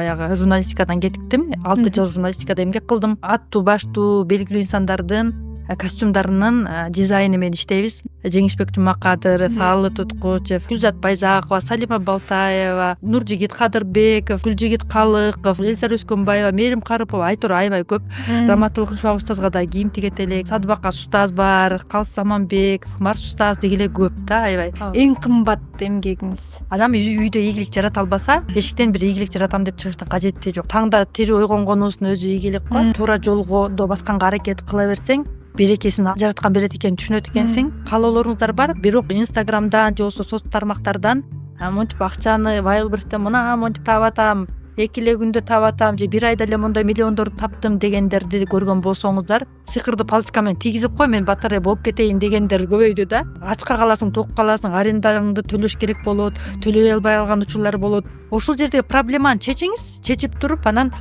баягы журналистикадан кетиктим. 6 жыл журналистикада эмгек кылдым. Аттуу баштуу белгилүү инсандардын костюмдарынын дизайны менен иштейбиз. Жеңишбек Жумакадыров, Аллы Туткучев, Гүлзат Байзакова, Салима Балтаева, Нуржигит Кадырбеков, Гүлжигит Калыков, Эльзара Өскөнбаева, Мерим Карыпова, айтор аябай көп. Раматылык Ушак устазга да кийим тигет элек, Садыбакас устаз бар, Калыс Саманбеков, Марс устаз дегеле көп да аябай. Эң кымбат эмгегиңиз? Адам үйдө ийгилик жарата албаса, эшиктен бир ийгилик жаратам деп чыгыштын кажети жок. Таңда тири ойгонгонубуздун өзү ийгилик го. Туура жолго басканга аракет кыла берсең, берекесин жараткан берет экенин түшүнөт экенсиң. Каалоолоруңуздар бар, бирок инстаграмдан же болбосо соц тармактардан монтип акчаны Wildberries'тен мына монтип таап атам, 2 эле күндө таап атам же бир айда эле мондай миллиондорду таптым дегендерди көргөн болсоңуздар, сыйкырды палочка менен тийгизип кой, мен батарей болуп кетейин дегендер көбөйдү да. Ачка каласың, ток каласың, арендаңды төлөш керек болот, төлөй албай калган учурлар болот. Ошол жердеги проблеманы чечиңиз, чечип туруп анан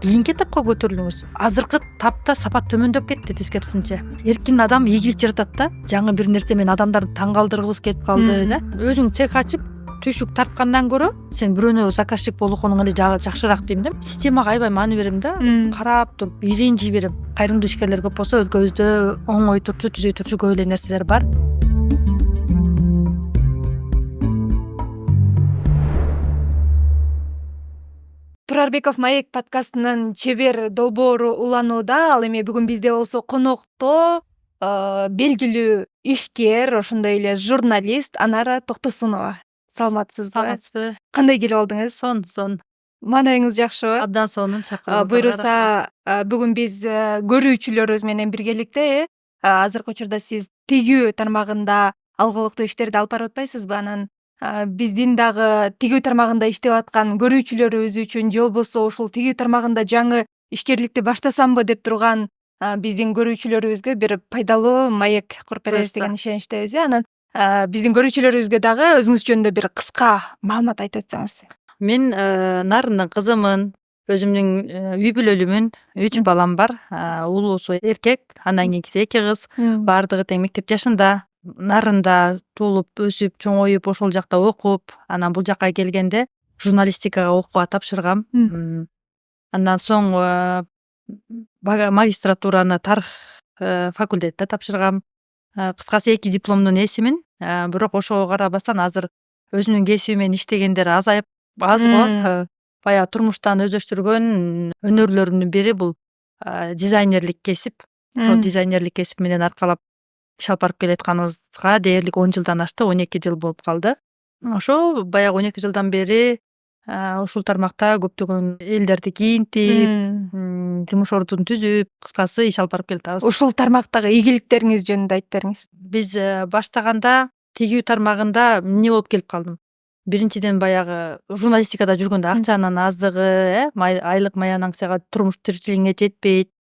кийинки этапка көтөрүлүңүз. Азыркы тапта сапат төмөндөп кетти тескерисинче. Эркин адам ийгилик жаратат да. Жаңы бир нерсе менен адамдарды таң калтыргыбыз келип калды да. Өзүң цех ачып түшүк тарткандан көрө сен бирөөнө заказчик болгонуң эле жакшыраак дейм да. Системага аябай маани берем да. Карап туруп иринжий берем. Кайрымдуу ишкерлер көп болсо өлкөбүздө оңой турчу, түзөй турчу көп эле нерселер бар. Турарбеков Маек подкастынын чебер долбоору уланууда. Ал эми бүгүн бизде болсо конокто белгилүү ишкер, ошондой эле журналист Анара Токтосунова. Саламатсызбы? Саламатсызбы? Кандай келип алдыңыз? Сон. Маанайыңыз жакшыбы? Абдан сонун, чакырып. Буюрса, бүгүн биз көрүүчүлөрүбүз менен биргеликте азыркы учурда сиз тигүү тармагында алгылыктуу иштерди алып барып атпайсызбы? Анан биздин дагы тигүү тармагында иштеп аткан көрүүчүлөрүбүз үчүн же болбосо ушул тигүү тармагында жаңы ишкерликти баштасамбы деп турган биздин көрүүчүлөрүбүзгө бир пайдалуу маек куруп беребиз деген ишеничтебиз. Анан биздин көрүүчүлөрүбүзгө дагы өзүңүз жөнүндө бир кыска маалымат айтып өтсөңүз. Мен Нарындын кызымын, өзүмдүн үй бүлөлүмүн, 3 балам бар. Улуусу эркек, андан кийинкиси 2 кыз. Баардыгы тең мектеп жашында. Нарында туулуп, өсүп, чоңоюп, ошол жакта окуп, анан бул жакка келгенде журналистикага окууга тапшыргам. Андан соң магистратураны тарых факультетте тапшыргам. Кыскасы 2 дипломдун ээсимин. Бирок ошого карабастан азыр өзүмдүн кесибимен иштегендер аз го. Баягы турмуштан өздөштүргөн өнөрлөрүмдүн бири бул дизайнерлик кесип. Ошол дизайнерлик кесип менен аркалап иш алып барып келатканыбызга дээрлик 10 жылдан ашты, 12 жыл болуп калды. Ошо баягы 12 жылдан бери ушул тармакта көптөгөн элдерди кийинтип, жумуш ордун түзүп, кыскасы иш алып барып келатабыз. Ушул тармактагы ийгиликтериңиз жөнүндө айтып бериңиз. Биз баштаганда тигүү тармагында эмне болуп келип калдым? Биринчиден баягы журналистикада жүргөндө акчанын аздыгы, айлык маянаңсага турмуш тиричилигиңе жетпейт.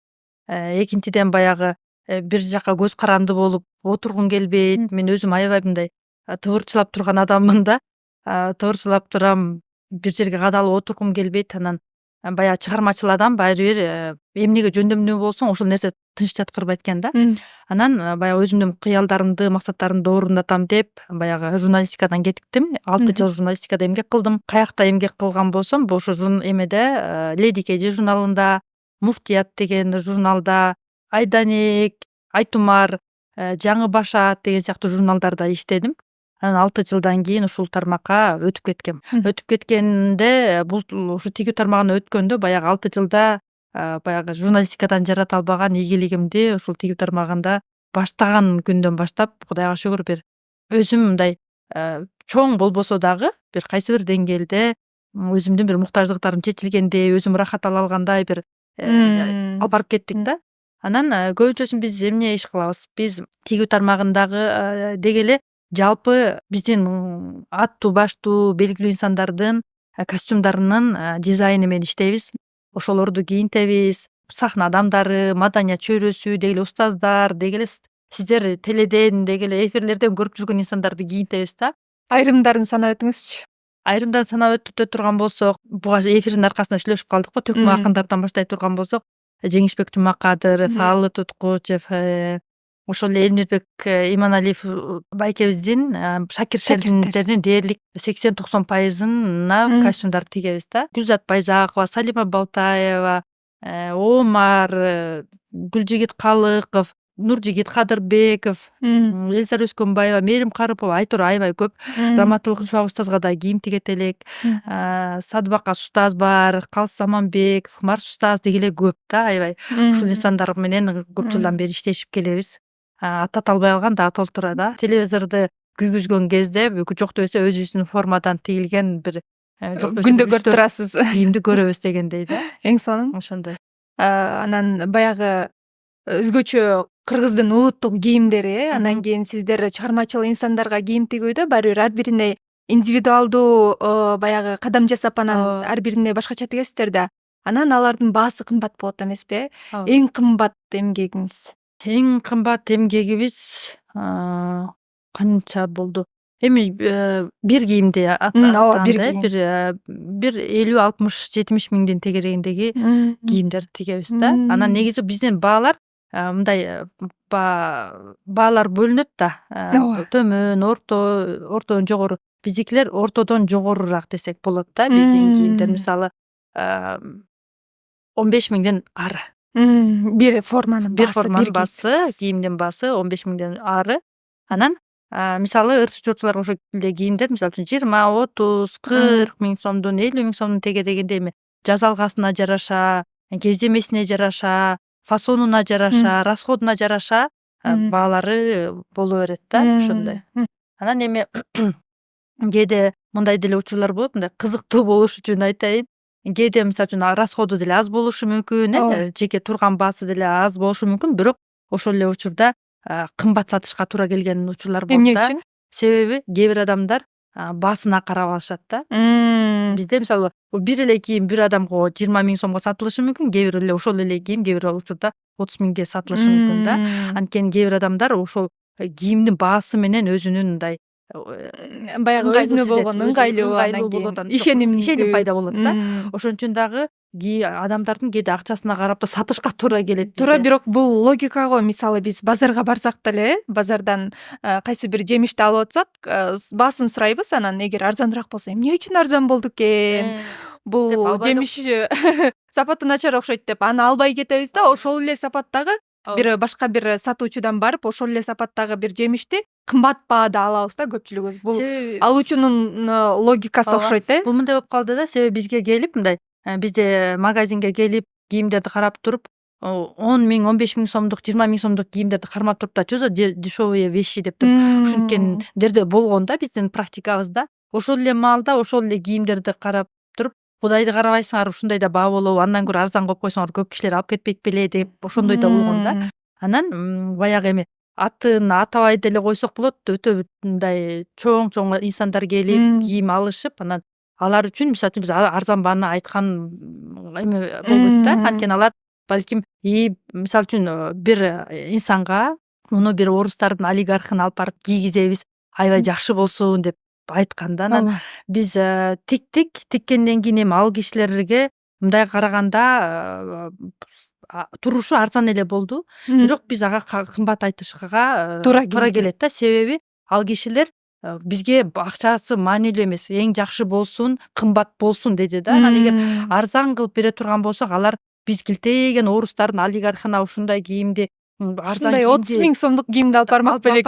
Экинчиден баягы бир жакка көз каранды болуп отургум келбейт. Мен өзүм аябай мындай тыбырчылап турган адаммын да. Тыбырчылап турам, бир жерге кадалып отургум келбейт. Анан баягы чыгармачыл адам баары бир эмнеге жөндөмдүү болсоң ошол нерсе тынч жаткырбайт экен да. Анан баягы өзүмдүн кыялдарымды, максаттарымды орундатам деп баягы журналистикадан кетиктим. 6 жыл журналистикада эмгек кылдым. Каякта эмгек кылган болсом, ошо эмеде Леди Кежи журналында, Муфтият деген журналда, Айданек, Айтумар, Жаңы Башаат деген сыяктуу журналдарда иштедим. Анан 6 жылдан кийин ушул тармакка өтүп кеткем. Өтүп кеткенде бул ушу тигүү тармагына өткөндө баягы 6 жылда баягы журналистикадан жарата албаган ийгилигимди ушул тигүү тармагында баштаган күндөн баштап, Кудайга шүгүр, бир өзүм мындай чоң болбосо дагы бир кайсы бир деңгээлде өзүмдүн бир муктаждыктарым чечилгендей, өзүм рахат ала алгандай бир алып барып кеттик да. Анан көбүнчөсүн биз эмне иш кылабыз? Биз тигүү тармагындагы дегеле жалпы биздин аттуу баштуу белгилүү инсандардын костюмдарынын дизайны менен иштейбиз. Ошолорду кийинтебиз. Сахна адамдары, маданият чөйрөсү, дегеле устаздар, дегеле сиздер теледен, дегеле эфирлерден көрүп жүргөн инсандарды кийинтебиз да. Айрымдарын санап өтүңүзчү. Айрымдарын санап өтүп турган болсок, буга эфирдин аркасында иштешип калдык го. Төкмө акындардан баштай турган болсок, Жеңишбек Жумакадыров, Аллы Туткучев, ошол эле Элмирбек Иманалиев байкебиздин шакирттеринин дээрлик 80-90%-на костюмдар тигебиз да. Гүлзат Байзакова, Салима Балтаева, Омар, Гүлжигит Калыков, Нуржигит Кадырбеков, Элзара Өскөнбаева, Мээрим Карыпова, айтор аябай көп. Раматылык Шубак устазга да кийим тигет элек. Садыбакас устаз бар, Калыс Заманбеков, Марс устаз дегеле көп да, аябай. Ушул инсандар менен көп жылдан бери иштешип келебиз. Атат албай калган дагы толтура да. Телевизорду күйгүзгөн кезде жок десе өзүбүздүн формадан тигилген бир күндө көрүп турасыз кийимди көрөбүз дегендей да. эң сонун Ошондой. Анан баягы өзгөчө кыргыздын улуттук кийимдери, анан кийин сиздер чыгармачыл инсандарга кийим тигүүдө баары бир ар бирине индивидуалдуу баягы кадам жасап анан ар бирине башкача тигесиздер да. Анан алардын баасы кымбат болот эмеспи? Эң кымбат эмгегиңиз? Эң кымбат эмгегибиз канча болду? Эми бир кийимди ооба, бир кийим. бир 50-60-70 миңдин тегерегиндеги кийимдерди тигебиз да. Анан негизи биздин баалар мындай баалар бөлүнөт да. Төмөн, ортодон жогору. Биздикилер ортодон жогорураак десек болот да. Биздин кийимдер мисалы 15 миңден ары. Бир форманын баасы, кийимдин баасы 15 миңден ары. Анан мисалы ырчы-чорчуларга ошол эле кийимдер мисалы үчүн 20, 30, 40 миң сомдун, 50 миң сомдун тегерегинде эми жасалгасына жараша, кездемесине жараша, фасонуна жараша, расходуна жараша баалары боло берет да, ошондой. Анан эми кээде мындай деле учурлар болот, мындай кызыктуу болуш үчүн айтайын. Кээде мисалы үчүн расходу деле аз болушу мүмкүн, жеке турган баасы деле аз болушу мүмкүн, бирок ошол эле учурда кымбат сатышка туура келген учурлар болот да. Эмне үчүн? Себеби кээ бир адамдар баасына карап алышат да. Бизде мисалы бир эле кийим бир адамга 20 миң сомго сатылышы мүмкүн, кээ бир эле ошол эле кийим кээ бир учурда 30 миңге сатылышы мүмкүн да. Анткени кээ бир адамдар ошол кийимдин баасы менен өзүнүн мындай баягы өзүнө болгон ыңгайлуу болот, ишеним пайда болот да. Ошон үчүн дагы адамдардын кээде акчасына карап да сатышка туура келет. Туура, бирок бул логика го. Мисалы биз базарга барсак деле, базардан кайсы бир жемишти алып атсак, баасын сурайбыз, анан эгер арзаныраак болсо эмне үчүн арзан болду экен? Бул жемиш сапаты начар окшойт деп аны албай кетебиз да. Ошол эле сапаттагы бир башка бир сатуучудан барып, ошол эле сапаттагы бир жемишти кымбат баада алабыз да көпчүлүгүбүз. Бул алуучунун логикасы окшойт Бул мындай болуп калды да, себеби бизге келип мындай бизде магазинге келип кийимдерди карап туруп 10 миң, 15 миң сомдук, 20 миң сомдук кийимдерди кармап туруп да чо за дешевые вещи деп туруп ушинткендерде болгон да биздин практикабызда. Ошол эле маалда ошол эле кийимдерди карап туруп, Кудайды карабайсыңар, ушундай да баа болобу, андан көрө арзан коюп койсоңор көп кишилер алып кетпейт беле деп ошондой да болгон да. Анан баягы эми атын атабай деле койсок болот, өтө мындай чоң инсандар келип кийим алышып, анан алар үчүн мисалы үчүн биз арзан бааны айткан эме болбойт да. Анткени алар балким мисалы үчүн бир инсанга муну бир орустардын олигархына алып барып кийгизебиз, аябай жакшы болсун деп айткан да. Анан биз тиккенден кийин эми ал кишилерге мындай караганда турушу арзан эле болду, бирок биз ага кымбат айтышка туура келет да. Себеби ал кишилер бизге акчасы маанилүү эмес, эң жакшы болсун, кымбат болсун деди да. Анан эгер арзан кылып бере турган болсок, алар биз килтеген орустардын олигархына ушундай кийимди ушундай 30 миң сомдук кийимди алып бармак белек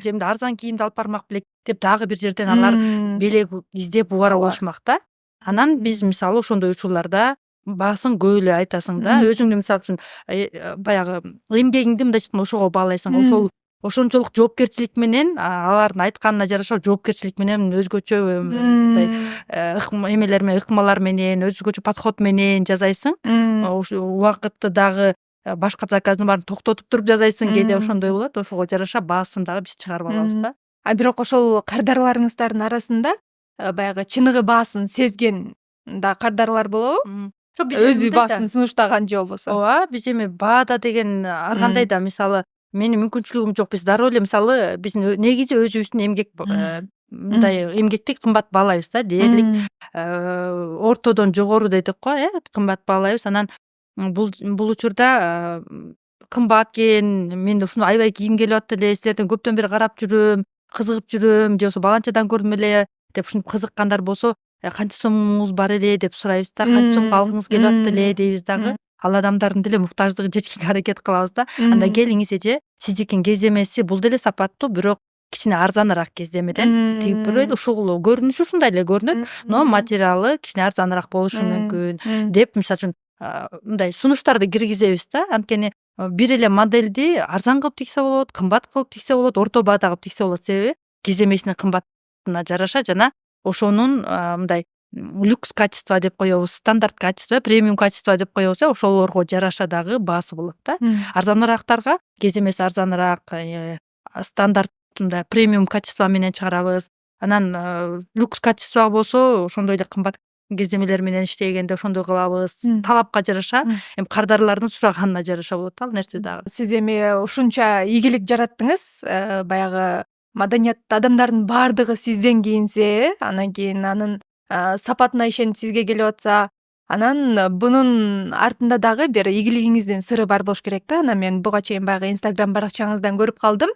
деп, арзан кийимди алып бармак белек деп дагы бир жерден алар белек издеп убара болушмак да. Анан биз мисалы ошондой учурларда баасын көп эле айтасың да. Өзүңдү мисалы үчүн баягы эмгегиңди мындайча ошого баалайсың. Ошончолук жоопкерчилик менен алардын айтканына жараша жоопкерчилик менен өзгөчө мындай эмелер менен, ыкмалар менен, өзгөчө подход менен жасайсың. Убакытты дагы башка заказдын баарын токтотуп туруп жасайсың, кээде ошондой болот. Ошого жараша баасын дагы биз чыгарып алабыз да. Бирок ошол кардарларыңыздардын арасында баягы чыныгы баасын сезген да кардарлар болобу? Өзү баасын сунуштаган же болбосо? Ооба, биз эми баада деген ар кандай да, мисалы менин мүмкүнчүлүгүм жок, биз дароо эле мисалы биздин негизи өзүбүздүн эмгек мындай эмгекти кымбат баалайбыз да. Дээрлик ортодон жогору дедик го, кымбат баалайбыз. Анан бул учурда кымбат экен, мен ушуну аябай кийгим келип атты эле, силерден көптөн бери карап жүрөм, кызыгып жүрөм, же болбосо баланчадан көрдүм эле деп ушинтип кызыккандар болсо, канча сомуңуз бар эле деп сурайбыз да, канча сомго алгыңыз келип атты эле дейбиз дагы. Ал адамдардын деле муктаждыгын чечкенге аракет кылабыз да. Анда келиңиз эже, сиздикинин кездемеси бул деле сапаттуу, бирок кичине арзаныраак кездемеден тигип көрөлү, ушул көрүнүшү ушундай эле көрүнөт, но материалы кичине арзаныраак болушу мүмкүн деп, мисалы үчүн мындай сунуштарды киргизебиз да. Анткени бир эле модельди арзан кылып тиксе болот, кымбат кылып тиксе болот, орто баада кылып тиксе болот. Себеби кездемесинин кымбатына жараша жана ошонун мындай люкс качество деп коебуз, стандарт качество, премиум качество деп коебуз, ошолорго жараша дагы баасы болот да. Арзаныраактарга кездемеси арзаныраак, стандарт мындай премиум качество менен чыгарабыз. Анан люкс качествого болсо ошондой эле кымбат кездемелер менен иштегенде ошондой кылабыз. Талапка жараша, эми кардарлардын сураганына жараша болот ал нерсе дагы. Сиз эми ушунча ийгилик жараттыңыз, баягы маданият адамдардын баардыгы сизден кийинсе, анан кийин анын сапатына ишенип сизге келип атса, анан бунун артында дагы бир ийгилигиңиздин сыры бар болуш керек да. Анан мен буга чейин баягы Instagram баракчаңыздан көрүп калдым.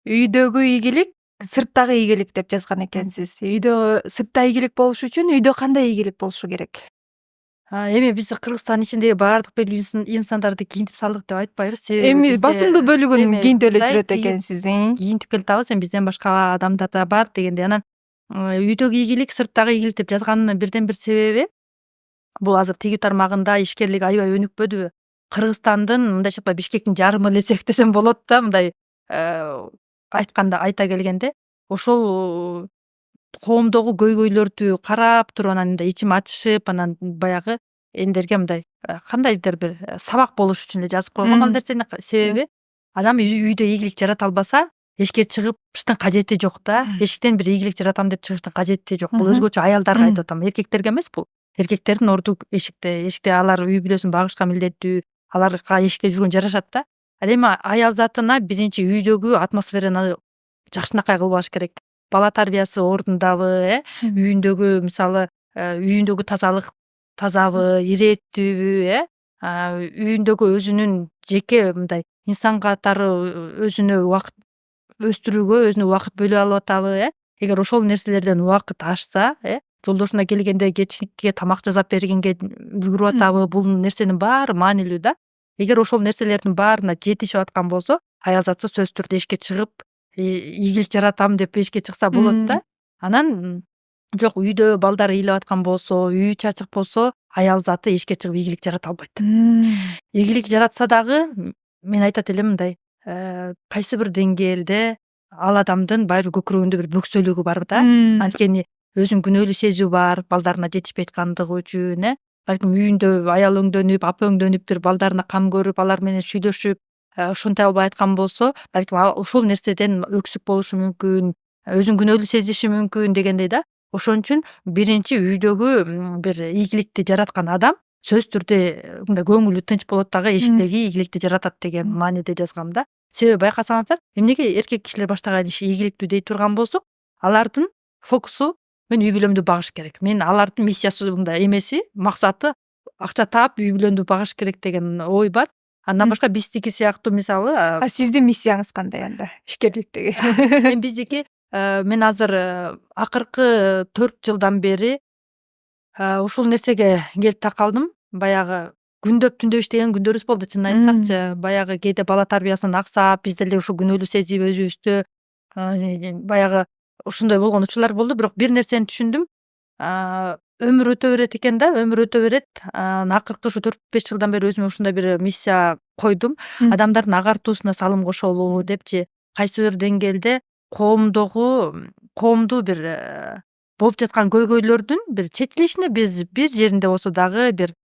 Үйдөгү ийгилик сырттагы ийгилик деп жазган экенсиз. Үйдө сыртта ийгилик болуш үчүн үйдө кандай ийгилик болушу керек? Эми биз Кыргызстан ичиндеги баардык белгилүү инсандарды кийинтип салдык деп айтпайбыз. Себеби Эми басымдуу бөлүгүн кийинтип эле жүрөт экенсиз. Кийинтип келип атабыз, эми бизден башка адамдар да бар дегендей. Анан үйдөгү ийгилик сырттагы ийгилик деп жазганымдын бирден бир себеби бул азыр тигүү тармагында ишкерлик аябай өнүкпөдүбү? Кыргызстандын мындайча айтканда Бишкектин жарымы элесек десем болот да, мындай айта келгенде. Ошол коомдогу көйгөйлөрдү карап туруп анан мындай ичим ачышып, анан баягы эндерге мындай кандайдыр бир сабак болуш үчүн эле жазып койгом ал нерсени. Себеби адам үйдө ийгилик жарата албаса, эшикке чыгыштын кажети жок да. Эшиктен бир ийгилик жаратам деп чыгыштын кажети жок. Бул өзгөчө аялдарга айтып атам, эркектерге эмес бул. Эркектердин орду эшикте алар үй бүлөсүн багышка милдеттүү, аларга эшикте жүргөн жарашат да. Ал эми аял затына биринчи үйдөгү атмосфераны жакшынакай кылып алыш керек. Бала тарбиясы ордундабы, үйүндөгү мисалы үйүндөгү тазабы, иреттүүбү, үйүндөгү өзүнүн жеке мындай инсан катары өзүнө убакыт өстүрүүгө өзүнө убакыт бөлүп алып атабы. Эгер ошол нерселерден убакыт ашса, жолдошуна келгенде кечке тамак жасап бергенге үлгүрүп атабы, бул нерсенин баары маанилүү да. Эгер ошол нерселердин баарына жетишип аткан болсо, аял заты сөзсүз түрдө эшикке чыгып ийгилик жаратам деп эшикке чыкса болот да. Анан жок, үйдө балдар ыйлап аткан болсо, үйү чачык болсо, аял заты эшикке чыгып ийгилик жарата албайт. Ийгилик жаратса дагы мен айтат элем мындай, кайсы бир деңгээлде ал адамдын баягы көкүрөгүндө бир бөксөлүгү бар да. Анткени өзүнүн күнөөлүү сезүү бар, балдарына жетишпей аткандыгы үчүн, балким үйүндө аял өңдөнүп, апа өңдөнүп бир балдарына кам көрүп, алар менен сүйлөшүп, ушунтай албай аткан болсо, балким ошол нерседен өксүк болушу мүмкүн, өзүн күнөөлүү сезиши мүмкүн дегендей да. Ошон үчүн биринчи үйдөгү бир ийгиликти жараткан адам сөзсүз түрдө мындай көңүлү тынч болот дагы, эшиктеги ийгиликти жаратат деген мааниде жазгам да. Себеби байкасаңыздар, эмнеге эркек кишилер баштаган иш ийгиликтүү дей турган болсок, алардын фокусу мен үй бүлөмдү багыш керек. Мен алардын миссиясы мындай эмеси, максаты акча таап үй бүлөмдү багыш керек деген ой бар. Андан башка биздики сыяктуу мисалы, Сиздин миссияңыз кандай анда ишкерликтеги? Эми биздики мен азыр акыркы 4 жылдан бери ушул нерсеге келип такалдым. Баягы күндөп түндөп иштеген күндөрүбүз болду, чынын айтсакчы. Баягы кээде бала тарбиясынан аксап, биз деле ушу күнөөлүү сезип өзүбүздү, баягы ушундай болгон учурлар болду. Бирок бир нерсени түшүндүм. Өмүр өтө берет экен да, өмүр өтө берет. Акыркы ушу 4-5 жылдан бери өзүмө ушундай бир миссия койдум. Адамдардын агартуусуна салым кошолу депчи. Кайсы бир деңгээлде коомду бир болуп жаткан көйгөйлөрдүн бир чечилишине биз бир жеринде болсо дагы бир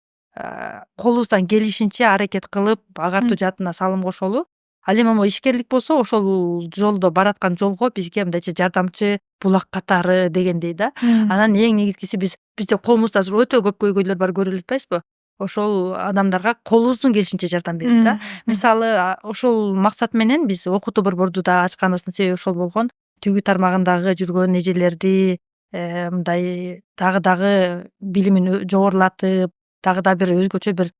колубуздан келишинче аракет кылып, агартуу жаатына салым кошолу. Ал эми могу ишкерлик болсо, ошол жолдо бараткан жолго бизге мындайча жардамчы булак катары дегендей да. Анан эң негизгиси бизде коомубузда азыр өтө көп көйгөйлөр бар, көрүп эле ошол адамдарга колубуздун келишинче жардам берип да. Мисалы, ошол максат менен биз окутуу борборду да ачканыбыздын себеби ошол болгон. Тигүү тармагындагы жүргөн эжелерди мындай дагы билимин жогорулатып, дагы да бир өзгөчө бир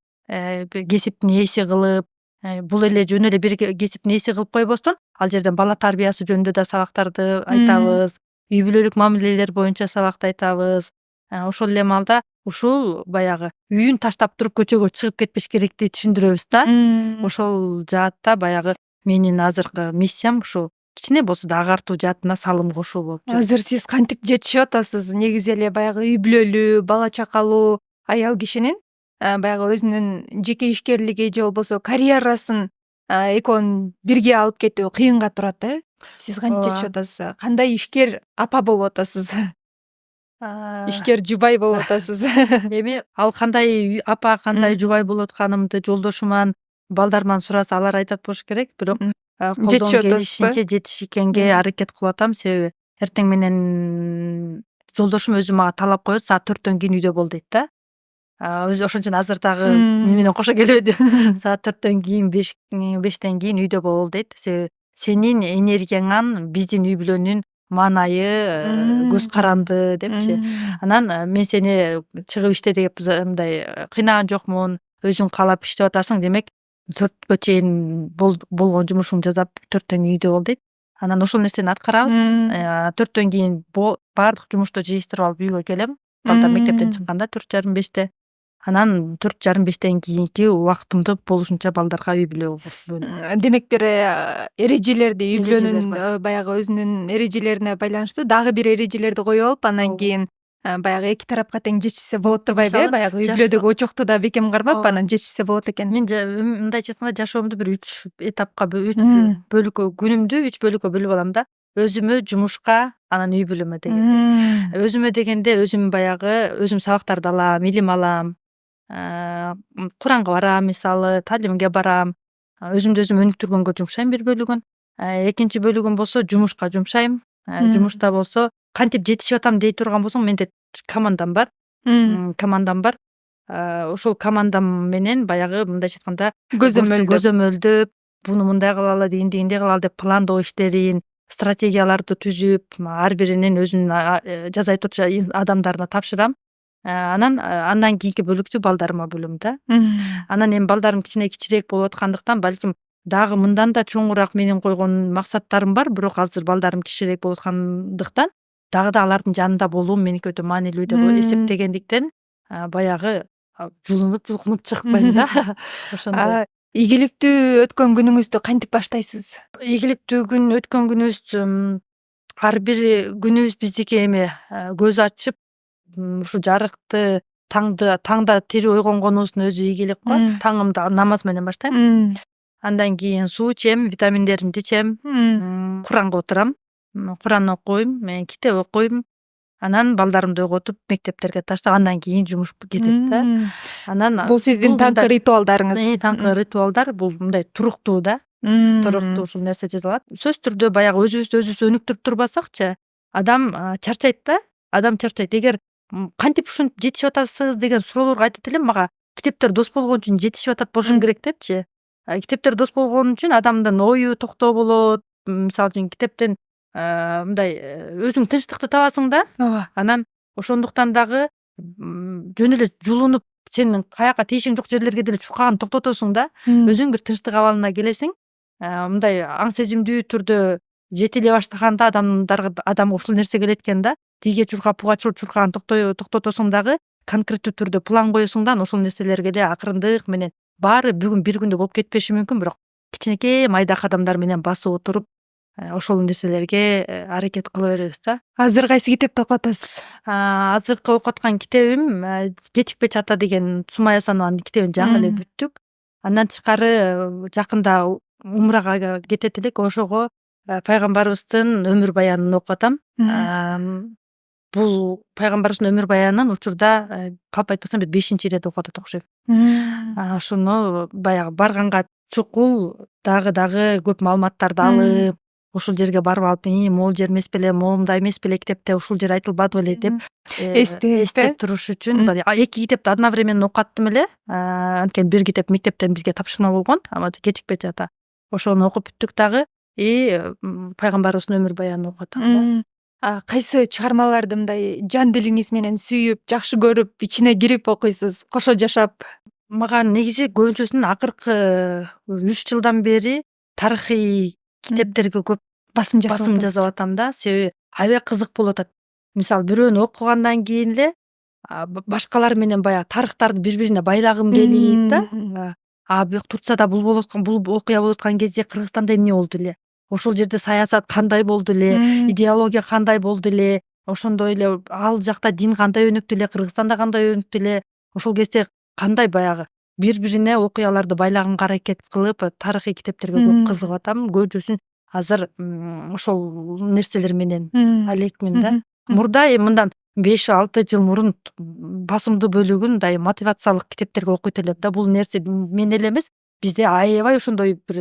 кесиптин ээси кылып, бул эле жөн эле бир кесип нээси кылып койбостон ал жерден бала тарбиясы жөнүндө да сабактарды айтабыз, үй бүлөлүк мамилелер боюнча сабакты айтабыз. Ошол эле маалда ушул баягы үйүн таштап туруп көчөгө чыгып кетпеш керектигин түшүндүрөбүз да. Ошол жаатта баягы менин азыркы миссиям ушул кичине болсо да агартуу жаатына салым кошуу болуп жүрөт. Азыр сиз кантип жетишип атасыз? Негизи эле баягы үй бүлөлүү, бала чакалуу аял кишинин баягы өзүнүн жеке ишкерлиги же болбосо карьерасын экөөнүн бирге алып кетүү кыйынга турат Сиз кантип жетишип атасыз? Кандай ишкер апа болуп атасыз? Ишкер жубай болуп атасыз? Эми ал кандай апа, кандай жубай болуп атканымды жолдошуман, балдарыман сураса алар айтат болуш керек. Бирок колдон Жетишип атасызбы? келишинче жетишкенге аракет кылып атам. Себеби эртең менен жолдошум өзү мага талап коет, саат 4төн кийин үйдө бол дейт да. Өзү ошон үчүн азыр дагы мен менен кошо келбеди. Саат 4төн кийин 5тен кийин үйдө бол дейт. Себеби сенин энергияңан биздин үй бүлөнүн маанайы көз каранды депчи. Анан мен сени чыгып иште деп мындай кыйнаган жокмун. Өзүң каалап иштеп атасың, демек 4кө чейин болгон жумушуңду жасап 4төн кийин үйдө бол дейт. Анан ошол нерсени аткарабыз. 4төн кийин баардык жумушту жыйыштырып алып үйгө келем. Балдар мектептен чыкканда 4:30-5те. Анан 4:30-5тен кийинки убактымды болушунча балдарга үй бүлөгө бөлөм. Демек бир эрежелерди үй Эрежелер бүлөнүн баягы өзүнүн эрежелерине байланыштуу дагы бир эрежелерди коюп алып, анан кийин баягы эки тарапка тең жетишсе болот турбайбы Мисалы, Баягы үй бүлөдөгү очокту да бекем кармап, Ооба. анан жетишсе болот экен. Мен мындайча айтканда жашоомду бир 3 этапка, 3 бөлүккө, күнүмдү 3 бөлүккө бөлүп алам да. Өзүмө, жумушка, анан үй бүлөмө деген. Өзүмө дегенде өзүм баягы өзүм сабактарды алам, илим алам. Куранга барам, мисалы, талимге барам. Өзүмдү өзүм өнүктүргөнгө жумшайм бир бөлүгүн. Экинчи бөлүгүн болсо жумушка жумшайм. Жумушта болсо кантип жетишип атам дей турган болсоң, менде командам бар. Ошол командам менен баягы мындайча айтканда көзөмөлдөп, буну мындай кылалы, тигиндей кылалы деп пландоо иштерин, стратегияларды түзүп, ар биринин өзүнүн жаза айтуучу адамдарына тапшырам. Андан кийинки бөлүктү балдарыма бөлөм да. Анан эми балдарым кичине кичирээк болуп аткандыктан балким дагы мындан да чоңураак менин койгон максаттарым бар. Бирок азыр балдарым кичирээк болуп аткандыктан дагы да алардын жанында болуум меники өтө маанилүү деп эсептегендиктен баягы жулунуп жулкунуп чыкпайм да. Ошондой. Ийгиликтүү өткөн күнүңүздү кантип баштайсыз? Ийгиликтүү күн өткөн күнүбүз ар бир күнүбүз биздики эми көз ачып ушу жарыкты таңда тирүү ойгонгонубуздун өзү ийгилик го. Таңымды намаз менен баштайм. Андан кийин суу ичем, витаминдеримди ичем, Куранга отурам. Куран окуйм, китеп окуйм. Анан балдарымды ойготуп мектептерге таштап, андан кийин жумуш кетет да. Анан Бул сиздин таңкы ритуалдарыңыз. Таңкы ритуалдар бул мындай туруктуу да. Туруктуу ушул нерсе жасалат. Сөзсүз түрдө баягы өзүбүздү өнүктүрүп турбасакчы, адам чарчайт да. Адам чарчайт. Эгер кантип ушинтип жетишип атасыз деген суроолорго айтат элем, мага китептер дос болгон үчүн жетишип атат болушум керек депчи. Китептер дос болгон үчүн адамдын ою токтоо болот. Мисалы үчүн китептен мындай өзүң тынчтыкты табасың да. Ооба. Анан ошондуктан дагы жөн эле жулунуп сенин каяка тийишиң жок жерлерге деле чуркаганды токтотосуң да. Өзүң бир тынчтык абалына келесиң. Мындай аң сезимдүү түрдө жетиле баштаганда адамга ушул нерсе келет экен да. Тиге чуркап, буга чуркаганды токтотосуң дагы конкреттүү түрдө план коесуң да, ошол нерселерге эле акырындык менен баары бүгүн бир күндө болуп кетпеши мүмкүн, бирок кичинекей майда кадамдар менен басып отуруп ошол нерселерге аракет кыла беребиз да. Азыр кайсы китепти окуп атасыз? Азыркы окуп аткан китебим Кечикпе чата деген Сумай Асанованын китебин жаңы эле бүттүк. Андан тышкары жакында умрага кетет элек, ошого пайгамбарыбыздын өмүр баянын окуп атам. Бул пайгамбарыбыздын өмүр баянын учурда калп айтпасам бир 5-ирет окуп атат окшойм. Ошону баягы барганга чукул дагы көп маалыматтарды алып, ушул жерге барып алып, могул жер эмес беле, моундай эмес беле, китепте ушул жер айтылбады беле деп эстеп туруш үчүн 2 китепти одновременно окуп аттым эле. Анткени бир китеп мектептен бизге тапшырма болгон, Кечикпе чата. Ошону окуп бүттүк дагы пайгамбарыбыздын өмүр баянын окуп атам. Кайсы чыгармаларды мындай жан дилиңиз менен сүйүп, жакшы көрүп, ичине кирип окуйсуз, кошо жашап? мага негизи көбүнчөсүнүн акыркы 3 жылдан бери тарыхый китептерге көп басым басым жасап жасап атасыз. атам да. Себеби аябай кызык болуп атат. Мисалы бирөөнү окугандан кийин эле башкалар менен баягы тарыхтарды бири бирине байлагым келип да. Бuyок Турцияда бул болуп аткан, бул окуя болуп аткан кезде Кыргызстанда эмне болду эле? Ошол жерде саясат кандай болду эле? Идеология кандай болду эле? Ошондой эле ал жакта дин кандай өнүктү эле? Кыргызстанда кандай өнүктү эле? Ошол кезде кандай баягы бири бирине окуяларды байлаганга аракет кылып, тарыхый китептерге көп кызыгып атам. Көбүнчөсүн азыр ошол нерселер менен алекмин да. Мурда мындан 5-6 жыл мурун басымдуу бөлүгүн мындай мотивациялык китептерге окуйт элем да. Бул нерсе мен эле эмес, бизде аябай ошондой бир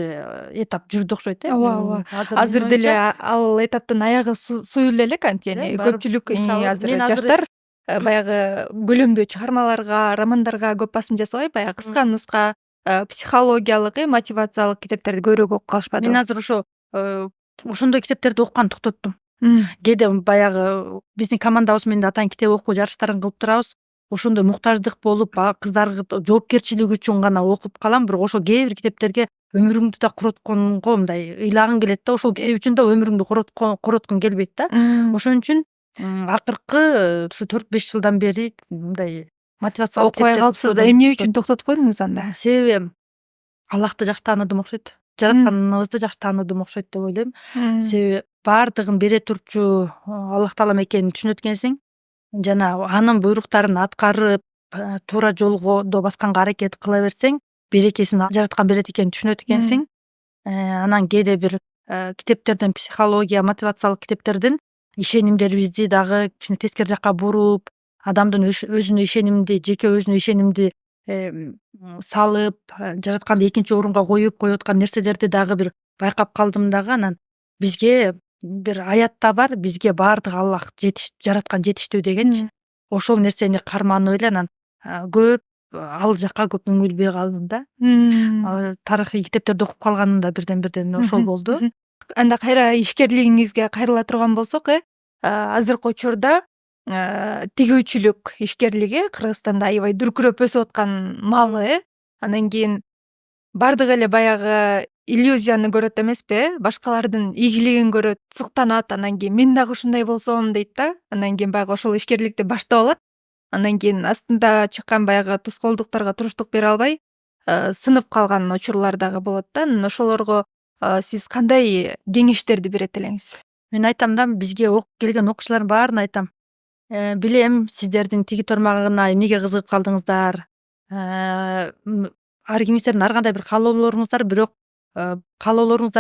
этап жүрдү окшойт Ооба. Азыр деле ал этаптын аягы суюлу элек, анткени көпчүлүк азыр жаштар баягы көлөмдүү чыгармаларга, романдарга көп басым жасабай, баягы кыска нуска, психологиялык, мотивациялык китептерди көбүрөөк окуп калышпадыбы? Мен азыр ошондой китептерди окуганды токтоттум. Кээде баягы биздин командабыз менен атайын китеп окуу жарыштарын кылып турабыз. Ошондой муктаждык болуп, кыздарга жоопкерчилик үчүн гана окуп калам, бирок ошол кээ бир китептерге өмүрүңдү да коротконго мындай ыйлагың келет да, ошол китеп үчүн да өмүрүңдү короткуң келбейт да. Ошон үчүн акыркы ушу 4-5 жылдан бери мындай мотивациялык окубай калыпсыз да. Эмне үчүн токтотуп койдуңуз анда? Себеби Аллахты жакшы тааныдым окшойт. Жаратканыбызды жакшы тааныдым окшойт деп ойлойм. Себеби баардыгын бере турчу Аллах таалам экенин түшүнөт экенсиң. Жана анын буйруктарын аткарып, туура жолго басканга аракет кыла берсең, берекесин жараткан берет экенин түшүнөт экенсиң. Анан кээде бир китептерден, психология, мотивациялык китептердин ишенимдерибизди дагы кичине тескери жакка буруп, адамдын өзүнө ишенимди, жеке өзүнө ишенимди салып, жаратканды экинчи орунга коюп аткан нерселерди дагы бир байкап калдым дагы. Анан бизге бир аятта бар, бизге баардык Аллах жараткан жетиштүү дегенчи. Ошол нерсени карманып эле анан көп ал жакка көп үңүлбөй калдым да. Тарыхый китептерди окуп калганым да бирден ошол болду. Анда кайра ишкерлигиңизге кайрыла турган болсок, азыркы учурда тигүүчүлүк ишкерлиги Кыргызстанда аябай дүркүрөп өсүп аткан маалы, анан кийин баардыгы эле баягы иллюзияны көрөт эмеспи? Башкалардын ийгилигин көрөт, суктанат, анан кийин мен дагы ушундай болсом дейт да. Анан кийин баягы ошол ишкерликти баштап алат. Анан кийин астында чыккан баягы тоскоолдуктарга туруштук бере албай, сынып калган учурлар дагы болот да. Анан ошолорго сиз кандай кеңештерди берет элеңиз? Мен айтам да, бизге келген окуучулардын баарына айтам. Билем, сиздердин тиги тармагына эмнеге кызыгып калдыңыздар. Ар кимиңиздердин ар кандай бир каалоолоруңуздар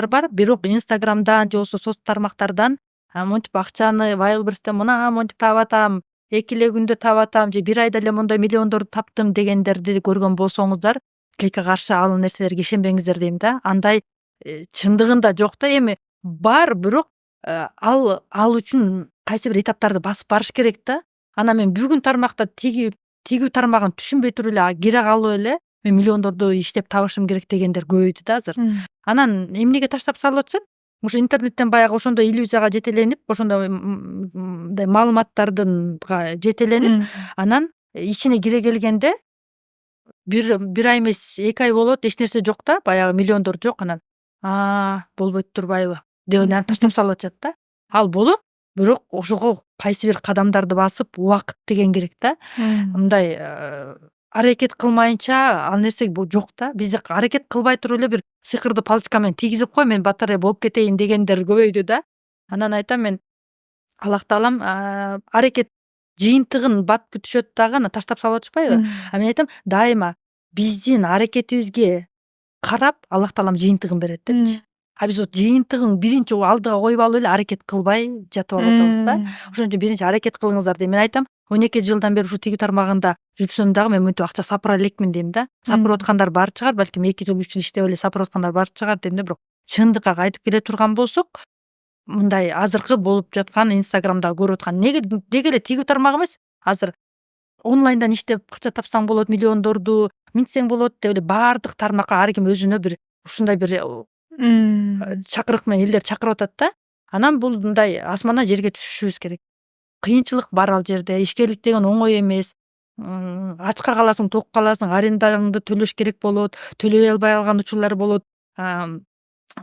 бар, бирок Инстаграмдан же болбосо соц тармактардан монтип акчаны Wildberries'тен мына монтип таап атам, 2 эле күндө таап атам же 1 айда эле мондой миллиондорду таптым дегендерди көргөн болсоңуздар, тилекке каршы ал нерселерге ишенбеңиздер дейм да. Андай чындыгында жок да. Эми бар, бирок ал үчүн кайсы бир этаптарды басып барыш керек да. Анан мен бүгүн тармакта тигүү тармагын түшүнбөй туруп эле кире калып эле мен миллиондорду иштеп табышым керек дегендер көбөйдү да азыр. Анан эмнеге таштап салып атышат? Ушу интернеттен баягы ошондой иллюзияга жетеленип, ошондой мындай маалыматтардынга жетеленип, анан ичине кире келгенде бир ай эмес 2 ай болот, эч нерсе жок да, баягы миллиондор жок. Анан болбойт турбайбы деп эле таштап салып атышат да. Ал болот, бирок ошого кайсы бир кадамдарды басып, убакыт деген керек да. Мындай аракет кылмайынча ал нерсе жок да. Бизде аракет кылбай туруп эле бир сыйкырды палочка менен тийгизип кой, мен батарей болуп кетейин дегендер көбөйдү да. Анан айтам мен, Аллах таалам аракет жыйынтыгын батып түшөт дагы, анан таштап салып атышпайбы? Мен айтам, дайыма биздин аракетибизге карап Аллах таалам жыйынтыгын берет депчи. Биз жыйынтыгын биринчи алдыга коюп алып эле аракет кылбай жатып алып атабыз да. Ошон үчүн биринчи аракет кылыңыздар дейм. Мен айтам, 12 жылдан бери ушу тиги тармагында жүрсөм дагы мен мынтип акча сапыра элекмин дейм да. Сапырып аткандар бар чыгар, балким 2 жыл 3 жыл иштеп эле сапырып аткандар бар чыгар дейм да. Бирок чындыкка кайтып келе турган болсок, мындай азыркы болуп жаткан Инстаграмда көрүп аткан неге эле тигүү тармагы эмес, азыр онлайндан иштеп акча тапсаң болот, миллиондорду минтсең болот деп эле баардык тармакка ар ким өзүнө бир ушундай бир чакырык менен элдер чакырып атат да. Анан бул мындай асмандан жерге түшүшүбүз керек. Кыйынчылык бар ал жерде. Ишкерлик деген оңой эмес. ачка каласың, ток каласың, арендаңды төлөш керек болот, төлөй албай калган учурлар болот,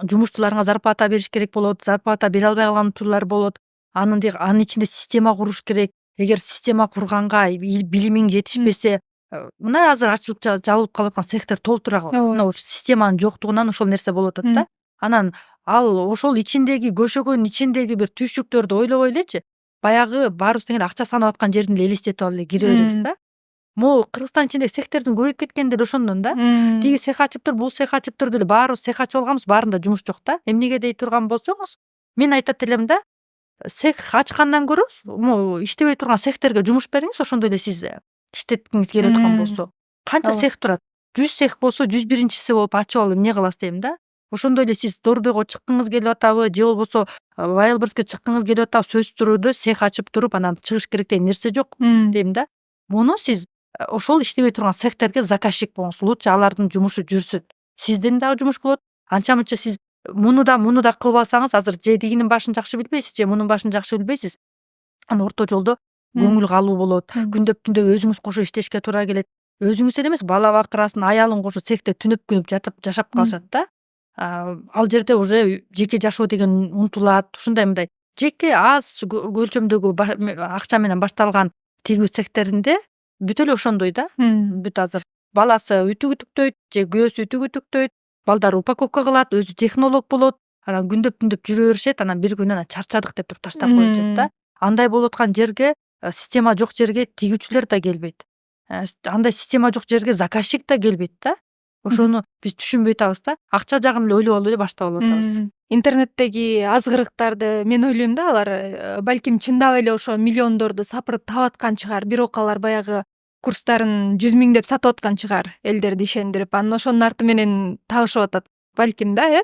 жумушчуларыңа зарплата бериш керек болот, зарплата бере албай калган учурлар болот. Анын ичинде система куруш керек. Эгер система курганга билимиң жетишпесе, мына азыр ачылып жабылып калып аткан цехтер толтура калат. Ооба. Мына системанын жоктугунан ошол нерсе болуп атат да. Анан ал ошол ичиндеги көшөгөнүн ичиндеги бир түйшүктөрдү ойлобой элечи, баягы баарыбыз тең эле акча санап аткан жерин эле элестетип алып эле кире беребиз да. Могу Кыргызстандын ичиндеги цехтердин көбөйүп кеткени деле ошондон да. Тиги цех ачыптыр, бул цех ачыптыр деле баарыбыз цех ачып алганбыз, баарында жумуш жок да. Эмнеге дей турган болсоңуз, мен айтат элем да, цех ачкандан көрө могу иштебей турган цехтерге жумуш бериңиз, ошондо эле сиз иштеткиңиз келип аткан болсо. Канча Ооба. цех турат? 100 цех болсо 101-си болуп ачып алып эмне кыласыз дейм да. Ошондой эле сиз Дордойго чыккыңыз келип атабы, же болбосо Wildberriesке чыккыңыз келип атабы, сөзсүз түрдө цех ачып туруп анан чыгыш керек деген нерсе жок дейм да. Муну сиз ошол иштебей турган цехтерге заказчик болуңуз. Лучше алардын жумушу жүрсүн. Сиздин дагы жумуш болот. Анча мынча сиз муну да кылбасаңыз, азыр же тигинин башын жакшы билбейсиз, же мунун башын жакшы билбейсиз. Анан орто жолдо көңүл калуу болот. Күндөп өзүңүз кошо иштешке туура келет. Өзүңүз эле эмес, бала бакырасын, аялың кошо цехте түнөп жатып жашап калышат да. Ал жерде уже жеке жашоо деген унутулат. Ушундай мындай жеке аз көлчөмдөгү акча менен башталган тигүү цехтеринде бүт эле ошондой да. Бүт азыр баласы ütү күтүктөйт, же күйөөсү ütү күтүктөйт, балдары упаковка кылат, өзү технолог болот. Анан күндөп жүрө беришет, анан бир күнү чарчадык деп туруп таштап коюшат да. Андай болуп аткан жерге, система жок жерге тигүүчүлөр да келбейт. Андай система жок жерге заказчик да келбейт да. Ошону биз түшүнбөй атабыз да. Акча жагын эле ойлоп алып эле баштап алып атабыз. Интернеттеги азгырыктарды мен ойлойм да, алар балким чындап эле ошо миллиондорду сапырып таап аткан чыгар. Бирок алар баягы курстарын 100 миңдеп сатып аткан чыгар, элдерди ишендирип. Анан ошонун арты менен табышып атат балким да,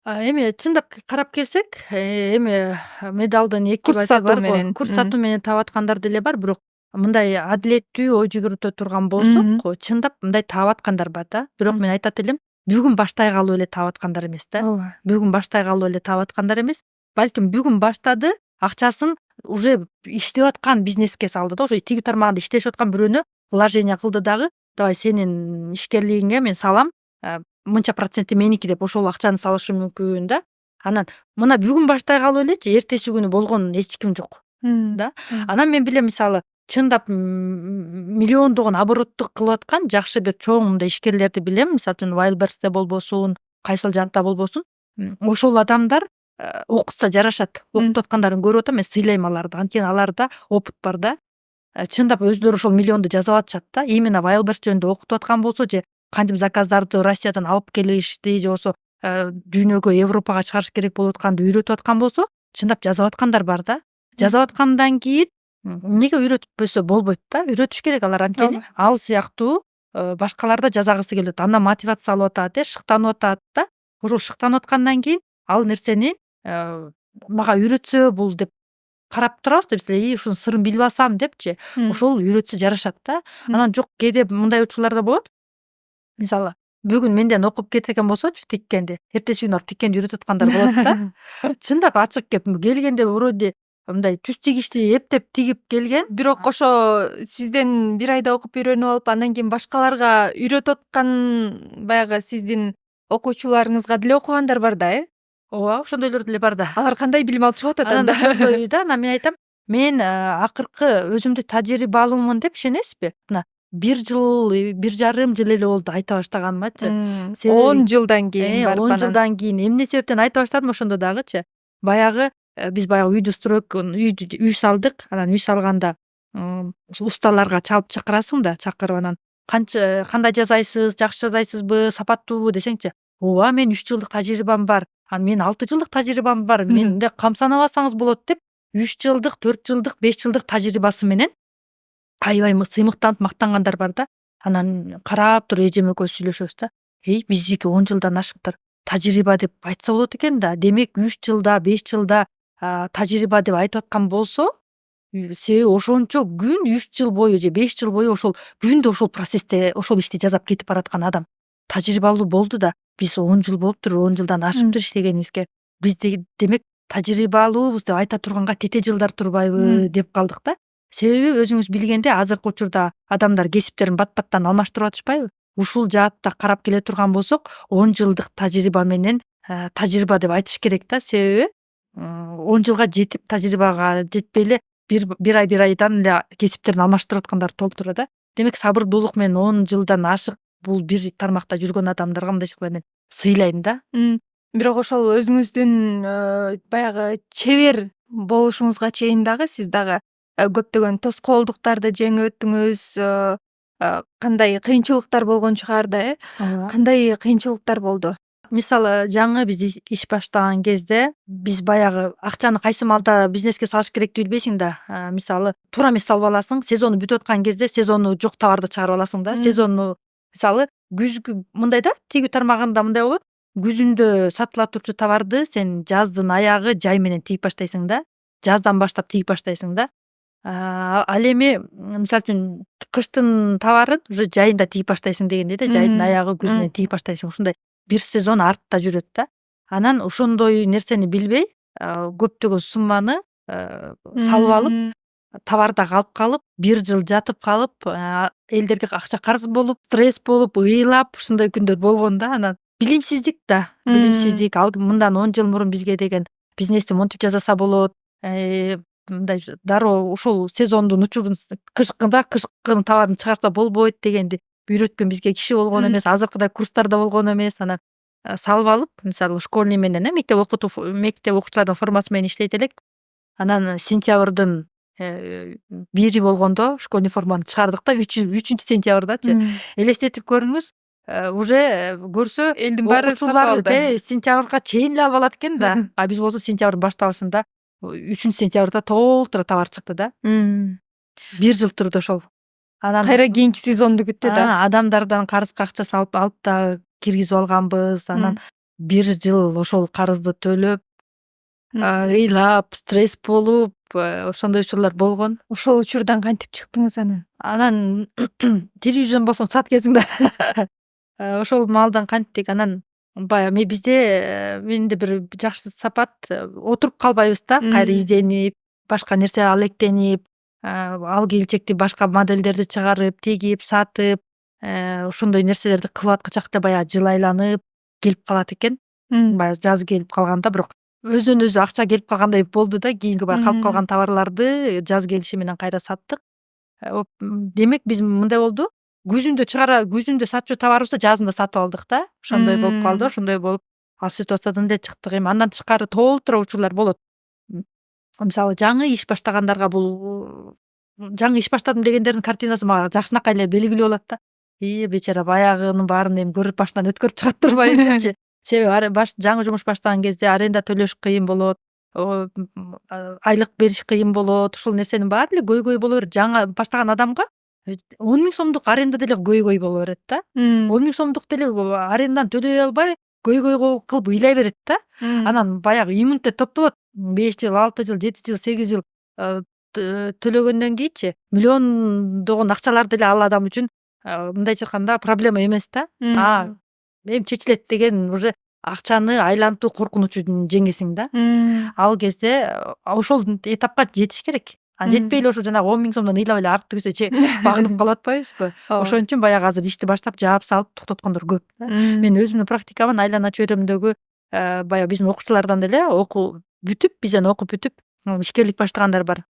Эми чындап карап келсек, эми медалдын эки Курс башы сатуу бар. менен. Курс сатуу менен таап аткандар деле бар, бирок мындай адилеттүү ой жүгүртө турган болсок, чындап мындай таап аткандар бар да. Бирок мен айтат элем, бүгүн баштай калып эле таап аткандар эмес да. Ооба. Бүгүн баштай калып эле таап аткандар эмес. Балким бүгүн баштады, акчасын уже иштеп аткан бизнеске салды да. Ошо тигүү тармагында иштешип аткан бирөөнө вложение кылды дагы. Давай сенин ишкерлигиңе мен салам, мынча проценти меники деп ошол акчаны салышы мүмкүн да. Анан мына бүгүн баштай калып элечи, эртеси күнү болгон эч ким жок да. Анан мен билем, мисалы чындап миллиондогон оборотту кылып аткан жакшы бир чоң мындай ишкерлерди билем. Мисалы үчүн Wildberriesте болбосун, кайсыл жанта болбосун. Ошол адамдар окутса жарашат. Окутуп аткандарын көрүп атам, мен сыйлайм аларды. Анткени аларда опыт бар да. Чындап өздөрү ошол миллионду жазып атышат да. Именно Wildberries жөнүндө окутуп аткан болсо, же кантип заказдарды Россиядан алып келишти, же болбосо дүйнөгө, Европага чыгарыш керек болуп атканды үйрөтүп аткан болсо, чындап жазып аткандар бар да. Жазып аткандан кийин эмнеге үйрөтпөсө болбойт да. Үйрөтүш керек алар, анткени ал сыяктуу башкалар да жасагысы келип атат. Андан мотивация алып атат, шыктанып атат да. Ошол шыктанып аткандан кийин ал нерсени мага үйрөтсө бул деп карап турабыз да, биз ушунун сырын билип алсам депчи. Ошол үйрөтсө жарашат да. Анан жок, кээде мындай учурлар да болот. Мисалы бүгүн менден окуп кеткен болсочу тиккенди, эртеси күнү тиккенди үйрөтүп аткандар болот да. Чындап ачык кеп келгенде вроде мындай түз тигичти эптеп тигип келген. Бирок ошо сизден бир айда окуп үйрөнүп алып, андан кийин башкаларга үйрөтүп аткан баягы сиздин окуучуларыңызга деле окугандар бар да, Ооба, ошондойлор деле бар да. Алар кандай билим алып чыгып атат анда? Ошондой да. Анан мен айтам, мен акыркы өзүмдү тажрыйбалуумун деп ишенесизби? Мына 1 жыл, 1,5 жыл эле болду айта баштаганымачы. 10 жылдан кийин барып 10 жылдан кийин эмне себептен айта баштадым ошондо дагычы. Баягы биз баягы үй салдык. Анан үй салганда усталарга чалып чакырасың да, чакырып анан кандай жасайсыз, жакшы жасайсызбы, сапаттуубу десеңчи. Ооба, мен 3 жылдык тажрыйбам бар. Анан мен 6 жылдык тажрыйбам бар. Менде камсанабасаңыз болот деп 3 жылдык, 4 жылдык, 5 жылдык тажрыйбасы менен аябай сыймыктанып мактангандар бар да. Анан карап туруп эжем экөөбүз сүйлөшөбүз да. Биздики 10 жылдан ашыптыр. Тажрыйба деп айтса болот экен да. Демек 3 жылда, 5 жылда тажрыйба деп айтып аткан болсо, себеби ошончо күн 3 жыл бою же 5 жыл бою ошол күндө ошол процессте ошол ишти жасап кетип бараткан адам тажрыйбалуу болду да. Биз 10 жыл болуптур, 10 жылдан ашыптыр иштегенибизге. Биз демек тажрыйбалуубуз деп айта турганга тете жылдар турбайбы деп калдык да. Себеби өзүңүз билгендей азыркы учурда адамдар кесиптерин бат-баттан алмаштырып атышпайбы? Ушул жаатта карап келе турган болсок, 10 жылдык тажрыйба менен тажрыйба деп айтыш керек да. Себеби 10 жылга жетип тажрыйбага жетпей эле бир айдан эле кесиптерин алмаштырып аткандар толтура да. Демек сабырдуулук менен 10 жылдан ашык бул бир тармакта жүргөн адамдарга мындайча мен сыйлайм да. Бирок ошол өзүңүздүн баягы чебер болушуңузга чейин дагы сиз дагы көптөгөн тоскоолдуктарды жеңип өттүңүз. Кандай кыйынчылыктар болгон чыгар да, Ооба. Кандай кыйынчылыктар болду? Мисалы жаңы биз иш баштаган кезде биз баягы акчаны кайсы маалда бизнеске салыш керекти билбейсиң да. Мисалы туура эмес салып аласың, сезону бүтүп аткан кезде сезону жок товарды чыгарып аласың да. Сезону мисалы күзгү мындай да, тигүү тармагында мындай болот. Күзүндө сатыла турчу товарды сен жаздын аягы жай менен тигип баштайсың да. Жаздан баштап тигип баштайсың да. Ал эми мисалы үчүн кыштын товарын уже жайында тигип баштайсың дегендей да. Жайдын аягы күз менен тигип баштайсың. Ушундай бир сезон артта жүрөт да. Анан ошондой нерсени билбей көптөгөн сумманы салып алып, товарда калып калып, бир жыл жатып калып, элдерге акча карыз болуп, стресс болуп, ыйлап ушундай күндөр болгон да. Анан билимсиздик да. Билимсиздик. Ал мындан 10 жыл мурун бизге деген бизнести монтип жасаса болот. Мындай дароо ушул сезондун учурун кышкы товарын чыгарса болбойт дегенди үйрөткөн бизге киши болгон эмес. Азыркыдай курстар да болгон эмес. Анан салып алып, мисалы школьный менен мектеп окуучулардын формасы менен иштейт элек. Анан сентябрдын 1 болгондо школьный форманы чыгардык да, 3 сентябрдачы. Элестетип көрүңүз, уже көрсө Элдин баары сатып окуучулар алды. сентябрга чейин эле алып алат экен да. А биз болсо сентябрдын башталышында 3 сентябрда толтура товар чыкты да. Бир жыл турду ошол. Анан Кайра кийинки сезонду күттү да. адамдардан карызга акча алып да киргизип алганбыз. Анан бир жыл ошол карызды төлөп, ыйлап, стресс болуп, ошондой учурлар болгон. Ошол учурдан кантип чыктыңыз анан? Анан телевизион болсо саат кезинде ошол маалдан канттык. Анан баягы бизде менде бир жакшы сапат, отуруп калбайбыз да, кайра изденип, башка нерсе алектенип, ал келечекти башка модельдерди чыгарып, тигип, сатып, ошондой нерселерди кылып аткан чакта баягы жыл айланып келип калат экен. Баягы жаз келип калганда, бирок өзүнөн өзү акча келип калгандай болду да. Кийинки баягы калып калган товарларды жаз келиши менен кайра саттык. Демек биз мындай болду. Күзүндө сатчу товарыбызды жазында сатып алдык да. Ошондой болуп калды. Ошондой болуп ал ситуациядан эле чыктык. Эми андан тышкары толтура учурлар болот. Мисалы жаңы иш баштагандарга бул жаңы иш баштадым дегендердин картинасы мага жакшынакай эле белгилүү болот да. Бечара баягынын баарын эми көрүп башынан өткөрүп чыгат турбайбы депчи. Себеби жаңы жумуш баштаган кезде аренда төлөш кыйын болот. Айлык бериш кыйын болот. Ушул нерсенин баары эле көйгөй боло берет. Жаңы баштаган адамга 10 миң сомдук аренда деле көйгөй боло берет да. 10 миң сомдук деле аренданы төлөй албай көйгөй кылып ыйлай берет да. Анан баягы иммунитет топтолот. 5 жыл, 6 жыл, 7 жыл, 8 жыл төлөгөндөн кийинчи миллиондогон акчалар деле ал адам үчүн мындайча айтканда проблема эмес да. Эми чечилет деген уже акчаны айлантуу коркунучун жеңесиң да. Ал кезде ошол этапка жетиш керек. Жетпей эле ошо жанагы 10 миң сомдон ыйлап эле артты күзө багынып калып атпайбызбы? Ошон үчүн баягы азыр ишти баштап жаап салып токтоткондор көп. Мен өзүмдүн практикамын айлана чөйрөмдөгү баягы биздин окуучулардан деле бизден окуп бүтүп ишкерлик баштагандар бар.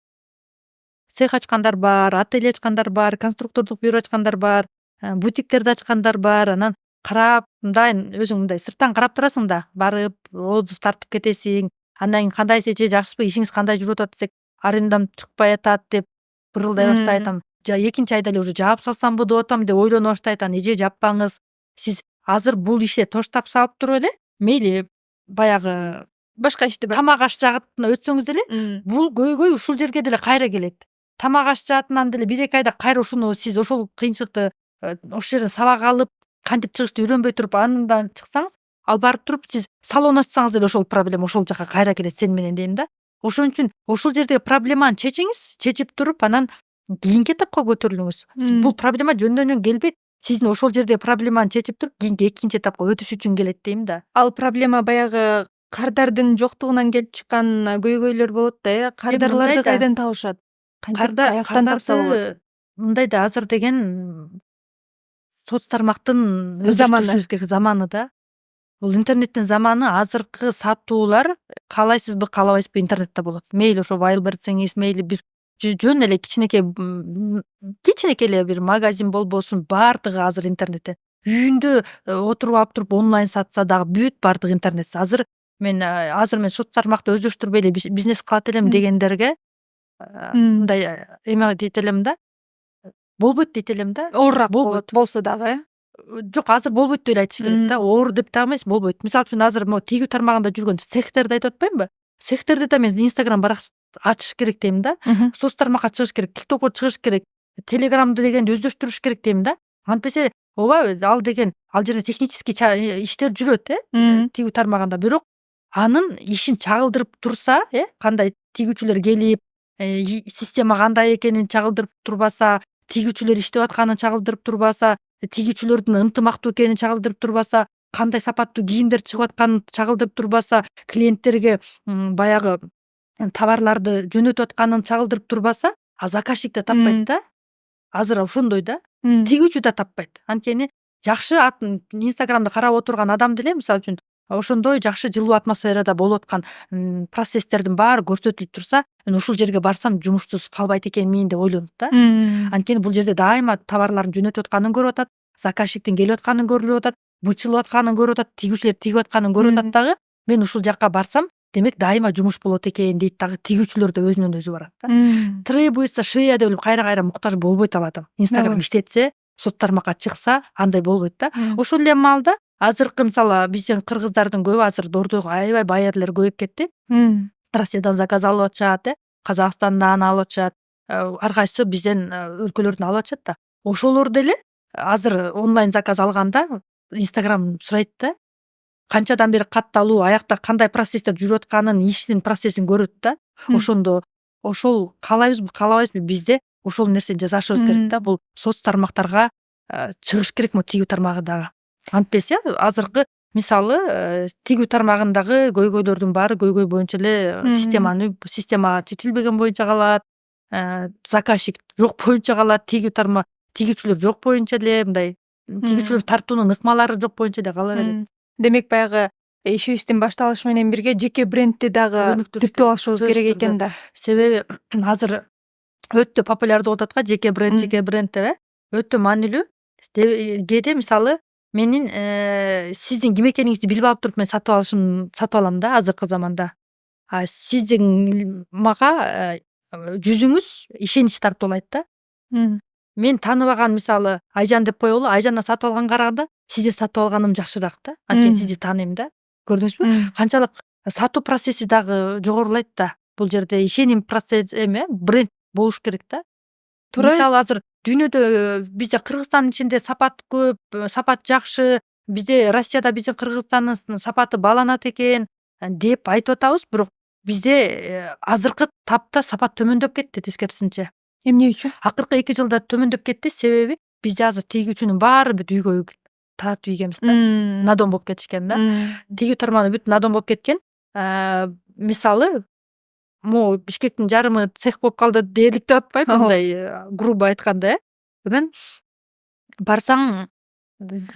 Цех ачкандар бар, ателье ачкандар бар, конструктордук бюро ачкандар бар, бутиктерди ачкандар бар. Анан карап, мындай өзүң мындай сырттан карап турасың да, барып отзыв тартып кетесиң. Андан кийин кандай эже жакшысызбы, ишиңиз кандай жүрүп атат десек, арендам чыкпай атат деп бырылдай баштайт. Экинчи айда эле уже жаап салсамбы деп атам деп ойлоно баштайт. Эже жаппаңыз. Сиз азыр бул иште тоштап салып туруп эле, мейли баягы Башка ишти тамак аш жагытына өтсөңүз деле, бул көйгөй ушул жерге деле кайра келет. Тамак аш жаатынан деле 1-2 айда кайра ушуну сиз ошол кыйынчылыкты ошол жерден сабак алып, кантип чыгышты үйрөнбөй туруп андан чыксаңыз, ал барып туруп сиз салон ачсаңыз деле ошол проблема ошол жака кайра келет сен менен дейм да. Ошон үчүн ошол жердеги проблеманы чечиңиз, чечип туруп анан кийинки этапка көтөрүлүңүз. Бул проблема жөндөн келбейт. Сиздин ошол жердеги проблеманы чечип туруп кийинки экинчи этапка өтүш үчүн келет дейм да. Ал проблема баягы кардардын жоктугунан келип чыккан көйгөйлөр болот да, Кардарларды кайдан табышат? кантип каяктан тапса болот? мындай да, азыр деген соц тармактын Заманы. өздөштүрүшүбүз керек заманы да. Бул интернеттин заманы. Азыркы сатуулар каалайсызбы каалабайсызбы интернетте болот. Мейли ошо Wildberriesиңиз, мейли бир жөн эле кичинекей эле бир магазин болбосун, баардыгы азыр интернетте. Үйүндө отуруп алып туруп онлайн сатса дагы бүт баардыгы интернет. Азыр мен соц тармакты өздөштүрбөй эле бизнес кылат элем дегендерге мындай эме дейт элем да. Болбойт дейт элем да. Оорураак болот болсо дагы, Жок, азыр болбойт деп эле айтыш керек да. Оор деп дагы эмес, болбойт. Мисалы үчүн азыр могу тигүү тармагында жүргөн сехтерди айтып атпаймынбы? Сехтерде да мен Instagram барак ачыш керек дейм да. Соц тармакка чыгыш керек, TikTokко чыгыш керек, Telegramды дегенди өздөштүрүш керек дейм да. Антпесе ооба, ал жерде технический иштер жүрөт, тигүү тармагында. Бирок анын ишин чагылдырып турса, кандай тигүүчүлөр келип, система кандай экенин чагылдырып турбаса, тигүүчүлөр иштеп атканын чагылдырып турбаса, тигүүчүлөрдүн ынтымактуу экенин чагылдырып турбаса, кандай сапаттуу кийимдер чыгып атканын чагылдырып турбаса, клиенттерге баягы товарларды жөнөтүп атканын чагылдырып турбаса, заказчик да таппайт да. Азыр ошондой да. Тигүүчү да таппайт. Анткени жакшы Инстаграмды карап отурган адам деле, мисалы үчүн, ошондой жакшы жылуу атмосферада болуп аткан процесстердин баары көрсөтүлүп турса, мен ушул жерге барсам жумушсуз калбайт экенмин деп ойлонот да. Анткени бул жерде дайыма товарларын жөнөтүп атканын көрүп атат, заказчиктин келип атканын көрүп атат, бычылып атканын көрүп атат, тигүүчүлөр тигип атканын көрүп атат дагы. Мен ушул жакка барсам, демек дайыма жумуш болот экен дейт дагы. Тигүүчүлөр да өзүнөн өзү барат да. Требуется швея деп кайра муктаж болбойт ал адам. Инстаграм иштетсе, соц тармакка чыкса, андай болбойт да. Ошол эле маалда азыркы мисалы биздин кыргыздардын көбү азыр дордойго аябай байерлер көбөйүп кетти. Россиядан заказ алып атышат, Казакстандан алып атышат, ар кайсы бизден өлкөлөрдөн алып атышат да. Ошолор деле азыр онлайн заказ алганда Инстаграм сурайт да. Канчадан бери катталуу, аякта кандай процесстер жүрүп атканын, иштин процессин көрөт да. Ошондо ошол каалайбызбы каалабайбызбы, бизде ошол нерсени жасашыбыз керек да. Бул соц тармактарга чыгыш керек тигүү тармагы дагы. Антпесе азыркы мисалы тигүү тармагындагы көйгөйлөрдүн баары көйгөй боюнча эле система чечилбеген боюнча калат, заказчик жок боюнча калат, тигүүчүлөр жок боюнча эле, мындай тигүүчүлөр тартуунун ыкмалары жок боюнча эле кала берет. Демек баягы ишибиздин башталышы менен бирге жеке брендти дагы түптөп алышыбыз керек экен да. Себеби азыр өтө популярдуу болуп атат го жеке бренд деп, өтө маанилүү. Кээде мисалы менин сиздин ким экениңизди билип алып туруп мен сатып алам да азыркы заманда. Сиздин мага жүзүңүз ишенич тартуулайт да. Мен тааныбаган мисалы Айжан деп коелу, Айжандан сатып алганга караганда сизден сатып алганым жакшыраак да. Анткени сизди тааныйм да. Көрдүңүзбү? Канчалык сатуу процесси дагы жогорулайт да. Бул жерде ишеним процесс бренд болуш керек да. Мисалы азыр дүйнөдө бизде Кыргызстандын ичинде сапат көп, сапат жакшы, бизде Россияда биздин Кыргызстандын сапаты бааланат экен деп айтып атабыз, бирок бизде азыркы тапта сапат төмөндөп кетти тескерисинче. Эмне үчүн? Акыркы 2 жылда төмөндөп кетти, себеби бизде азыр тигүүчүнүн баары бүт үйгө таратып ийгенбиз да. Надон болуп кетишкен да. Тигүү тармагы бүт надон болуп кеткен. Мисалы могу Бишкектин жарымы цех болуп калды дээрлик деп атпайбы, мындай грубо айтканда, Бүгүн барсаң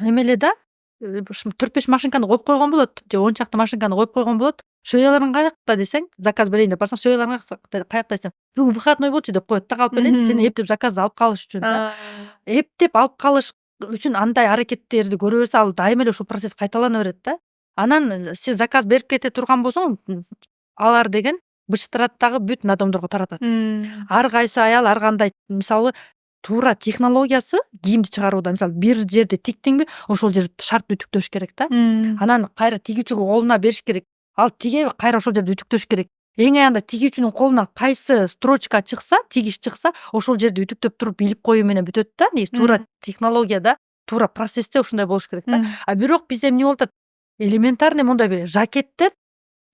эме эле да, 4-5 машинканы коюп койгон болот, же 10 чакты машинканы коюп койгон болот. Швеяларың каякта десең, заказ берейин деп барсаң, швеяларың каякта десең, бүгүн выходной болчу деп коет да, калып эле сени эптеп заказды алып калыш үчүн да. Эптеп алып калыш үчүн андай аракеттерди көрө берсе, ал дайыма эле ушул процесс кайталана берет да. Анан сен заказ берип кете турган болсоң, алар деген быштырат дагы бүт надомдорго таратат. Ар кайсы аял ар кандай мисалы туура технологиясы кийимди чыгарууда, мисалы бир жерде тиктиңби, ошол жерди шарт үтүктөш керек да. Анан кайра тигүүчү колуна бериш керек. Ал тиге кайра ошол жерди үтүктөш керек. Эң аянда тигүүчүнүн колунан кайсы строчка чыкса, тигиш чыкса, ошол жерди үтүктөп туруп илип коюу менен бүтөт да. Туура технологияда, туура процессте ушундай болуш керек да. Бирок бизде эмне болуп атат? Элементарный мондай бир жакеттер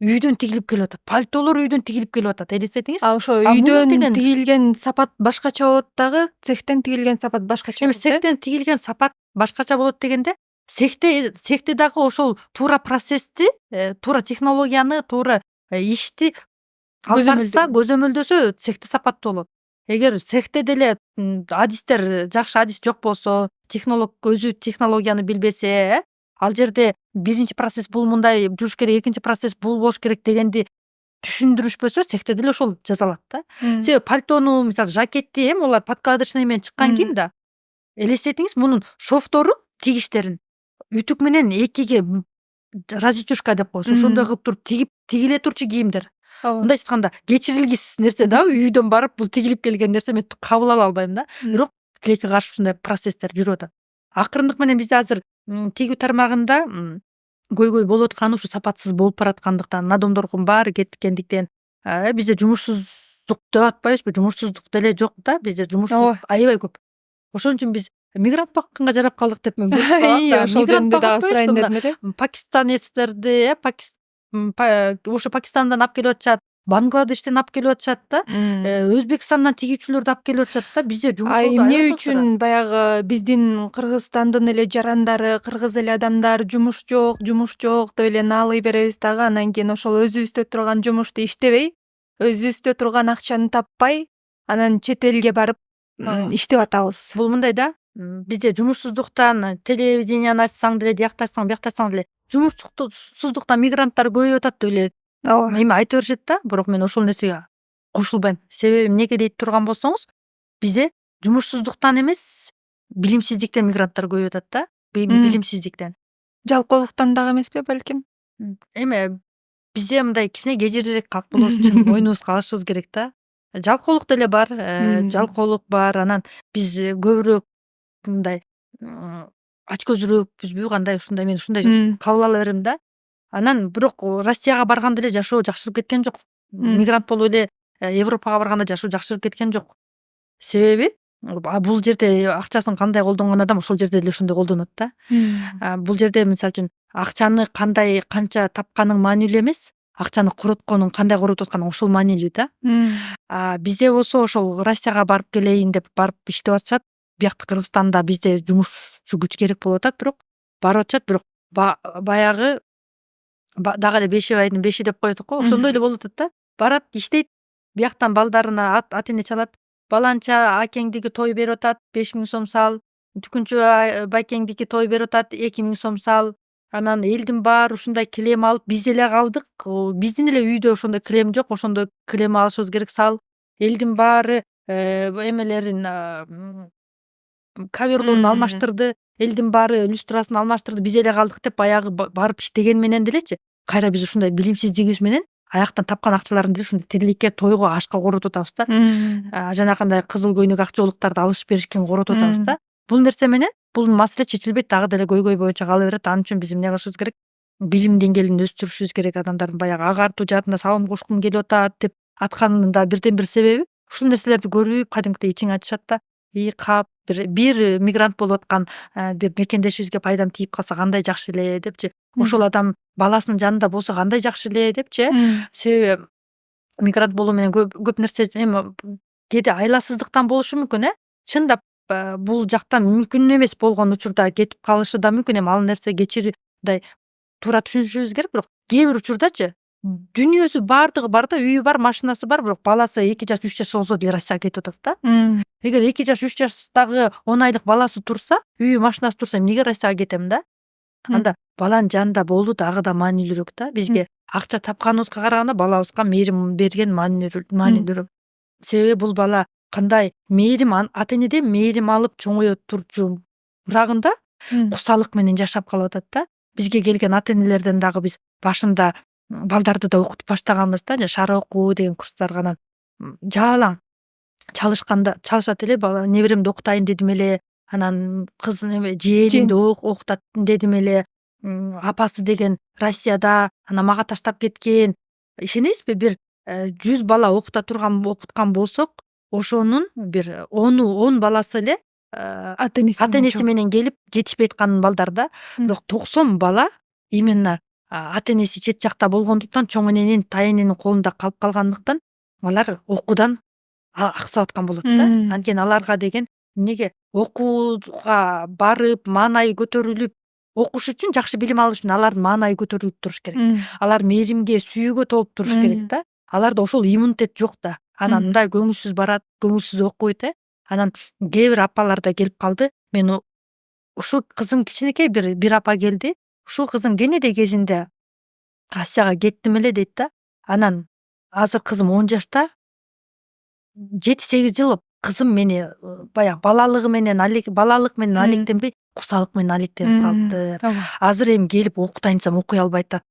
үйдөн тигилип келип атат. Пальтолор үйдөн тигилип келип атат. Элестетиңиз? Ошо үйдөн тигилген сапат башкача болот дагы, цехтен тигилген сапат башкача болот. Цехтен тигилген сапат башкача болот дегенде, цехте дагы ошол туура процессти, туура технологияны, туура ишти алып барса, көзөмөлдөсө цехте сапаттуу болот. эгер цехте деле адистер жакшы адис жок болсо, технолог өзү технологияны билбесе, ал жерде биринчи процесс бул мындай жүрүш керек, экинчи процесс бул болуш керек дегенди түшүндүрүшпөсө, цехте деле ошол жасалат да. Себеби пальтону, мисалы жакетти олар подкладочный менен чыккан кийим да. Элестетиңиз, мунун шовторун, тигиштерин үтүк менен экиге разитюшка деп коебуз. Ошондой кылып туруп тигиле турчу кийимдер. Мындайча айтканда кечирилгис нерсе да, үйдөн барып бул тигилип келген нерсе мен кабыл ала албайм да. Бирок тилекке каршы ушундай процесстер жүрүп атат. Акырындык менен бизде азыр тигүү тармагында көйгөй болуп атканы ушу сапатсыз болуп бараткандыктан, надомдордун баары кеткендиктен, бизде жумушсуздук деп атпайбызбы? Жумушсуздук деле жок да, бизде жумушсуздук аябай көп. Ошон үчүн биз мигрант бакканга жарап калдык деп мен көрүп калам. Ошол жөнүндө дагы сурайын дедим эле. Пакистанецтерди, ошо Пакистандан алып келип атышат, Бангладештен алып келип атышат да, Өзбекстандан тигүүчүлөрдү алып келип атышат да. Бизде жумуш эмне үчүн баягы биздин Кыргызстандын эле жарандары, кыргыз эле адамдар жумуш жок деп эле наалый беребиз дагы, анан кийин ошол өзүбүздө турган жумушту иштебей, өзүбүздө турган акчаны таппай, анан чет элге барып иштеп атабыз. Бул мындай да, бизде жумушсуздуктан телевиденияны ачсаң деле, биякта ачсаң, биякта ачсаң деле жумушсуздуктан мигранттар көбөйүп атат деп эле эме айтып беришет да. Бирок мен ошол нерсеге кошулбайм. Себеби эмнеге дейт турган болсоңуз, бизде жумушсуздуктан эмес, билимсиздиктен мигранттар көбөйүп атат да. Билимсиздиктен. Жалкоолуктан дагы эмеспи балким? Эме бизде мындай кичине кежирирээк калк болобуз үчүн мойнубузга алышыбыз керек да. Жалкоолук деле бар, жалкоолук бар. Анан биз көбүрөөк мындай ачкөзүрөөкпүзбү, кандай ушундай, мен ушундай кабыл ала берем да. Анан бирок Россияга барганда эле жашоо жакшырып кеткен жок. Мигрант болуп эле Европага барганда жашоо жакшырып кеткен жок. Себеби бул жерде акчасын кандай колдонгон адам ошол жерде деле ошондой колдонот да. Бул жерде мисалы үчүн акчаны канча тапканың маанилүү эмес, акчаны коротконуң, кандай коротуп атканың ошол маанилүү да. Бизде болсо ошол Россияга барып келейин деп барып иштеп атышат. Биякта Кыргызстанда бизде жумушчу күч керек болуп атат, бирок барып атышат, бирок баягы дагы эле бешебайдын беши деп коет го, ошондой эле болуп атат да. Барат, иштейт, бияктан балдарына ата эне чалат. Баланча акеңдики той берип атат, 5000 сом сал. Түкүнчү байкеңдики той берип атат, 2000 сом сал. Анан элдин баары ушундай килем алып, биз деле калдык. Биздин эле үйдө ошондой килем жок, ошондой килем алышыбыз керек, сал. Элдин баары эмелерин, коверлорун алмаштырды, элдин баары люстрасын алмаштырды, биз эле калдык деп баягы барып иштеген менен делечи, кайра биз ушундай билимсиздигибиз менен аяктан тапкан акчаларын деле ушундай тириликке, тойго, ашка коротуп атабыз да. Жанакындай кызыл көйнөк акчолуктарды алышып беришкен коротуп атабыз да. Бул нерсе менен бул маселе чечилбейт, дагы деле көйгөй боюнча кала берет. Ал үчүн биз эмне кылышыбыз керек? Билим деңгээлин өстүрүшүбүз керек. Адамдардын баягы агартуу жаатында салым кошкум келип атат деп атканын да бирден бир себеби ушул нерселерди көрүп кадимкидей ичиң ачышат да. Кап бир мигрант болуп аткан бир мекендешибизге пайдам тийип калса кандай жакшы эле депчи, ошол адам баласынын жанында болсо кандай жакшы эле депчи. Себеби мигрант болуу менен көп нерсе эми кээде айласыздыктан болушу мүмкүн, чындап бул жакта мүмкүн эмес болгон учурда кетип калышы да мүмкүн. Эми ал нерсе мындай туура түшүнүшүбүз керек. Бирок кээ бир учурдачы дүйнөсү баардыгы бар да, үйү бар, машинасы бар, бирок баласы 2 жаш 3 жаш болсо деле Россияга кетип атат да. Эгер 2 жаш 3 жаштагы 10 айлык баласы турса, үйү машинасы турса, эмнеге Россияга кетем да? Анда баланын жанында болуу дагы да маанилүүрөөк да. Бизге акча тапканыбызга караганда балабызга мээрим берген маанилүүрөөк. Себеби бул бала кандай мээрим, ата энеден мээрим алып чоңое турчу урагында кусалык менен жашап калып атат да. Бизге келген ата энелерден дагы биз башында балдарды да окутуп баштаганбыз да, шара окуу деген курстарга. Анан жалаң чалышат эле, бала неберемди окутайын дедим эле, анан кызын жээнимди окутат дедим эле, апасы деген Россияда, анан мага таштап кеткен. Ишенесизби, бир 100 бала окуткан болсок, ошонун бир 10 баласы эле ата энеси менен келип жетишпей аткан балдар да. Бирок 90 бала именно ата энеси чет жакта болгондуктан, чоң эненин, тай эненин колунда калып калгандыктан алар окуудан аксап аткан болот да. Анткени аларга деген эмнеге окууга барып, маанайы көтөрүлүп, окуш үчүн, жакшы билим алыш үчүн алардын маанайы көтөрүлүп туруш керек. Алар мээримге, сүйүүгө толуп туруш керек да. Аларда ошол иммунитет жок да. анан мындай көңүлсүз барат, көңүлсүз окуйт. Анан кээ бир апалар да келип калды. Мен ушул кызым кичинекей бир апа келди. Ушул кызым Кеннеди кезинде Россияга кеттим эле дейт да. Анан азыр кызым 10 жашта. 7-8 жыл кызым мени баягы балалык менен алектенбей, кусалык менен алектенип калыпты. ооба. Азыр эми келип окутайын десем окуй албай атат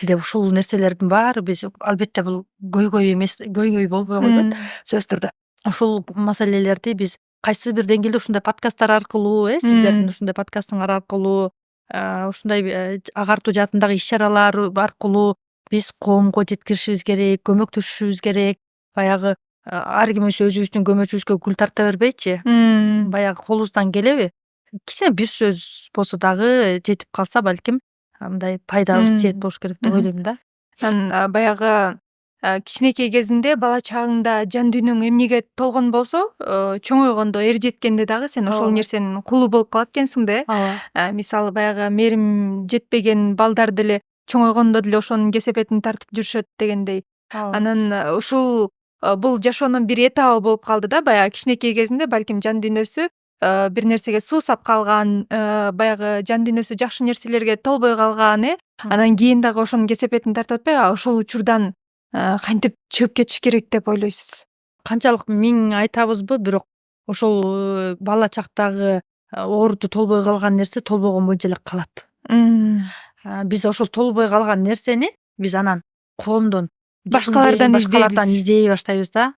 деп ушул нерселердин баары биз албетте бул көйгөй эмес, көйгөй болбой койбойт сөзсүз түрдө. Ушул маселелерди биз кайсы бир деңгээлде ушундай подкасттар аркылуу, сиздердин ушундай подкасттыңар аркылуу, ушундай агартуу жаатындагы иш-чаралар аркылуу биз коомго жеткиришибиз керек, көмөктөшүшүбүз керек. Баягы ар кимибиз өзүбүздүн көмөчүбүзгө гүл тарта бербейчи, баягы колубуздан келеби, кичине бир сөз болсо дагы жетип калса балким мындай пайдабыз тиет болуш керек деп ойлойм да. Анан баягы кичинекей кезинде, бала чагыңда жан дүйнөң эмнеге толгон болсо, чоңойгондо, эр жеткенде дагы сен ошол нерсенин кулу болуп калат экенсиң да. Ооба. Мисалы баягы мээрим жетпеген балдар деле чоңойгондо деле ошонун кесепетин тартып жүрүшөт дегендей. Анан ушул бул жашоонун бир этабы болуп калды да. Баягы кичинекей кезинде балким жан дүйнөсү бир нерсеге суусап калган, баягы жан дүйнөсү жакшы нерселерге толбой калган, анан кийин дагы ошонун кесепетин тартып атпайбы? Ошол учурдан кантип чыгып кетиш керек деп ойлойсуз? Канчалык миң айтабызбы, бирок ошол бала чактагы ооруду толбой калган нерсе толбогон боюнча эле калат. Биз ошол толбой калган нерсени биз анан коомдон, Башкалардан издей баштайбыз да.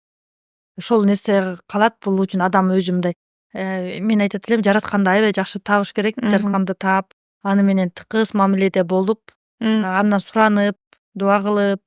Ошол нерсе калат. Бул үчүн адам өзү мындай, мен айтат элем, жаратканды аябай жакшы таабыш керек. Жаратканды таап, аны менен тыкыз мамиледе болуп, андан суранып, дуа кылып,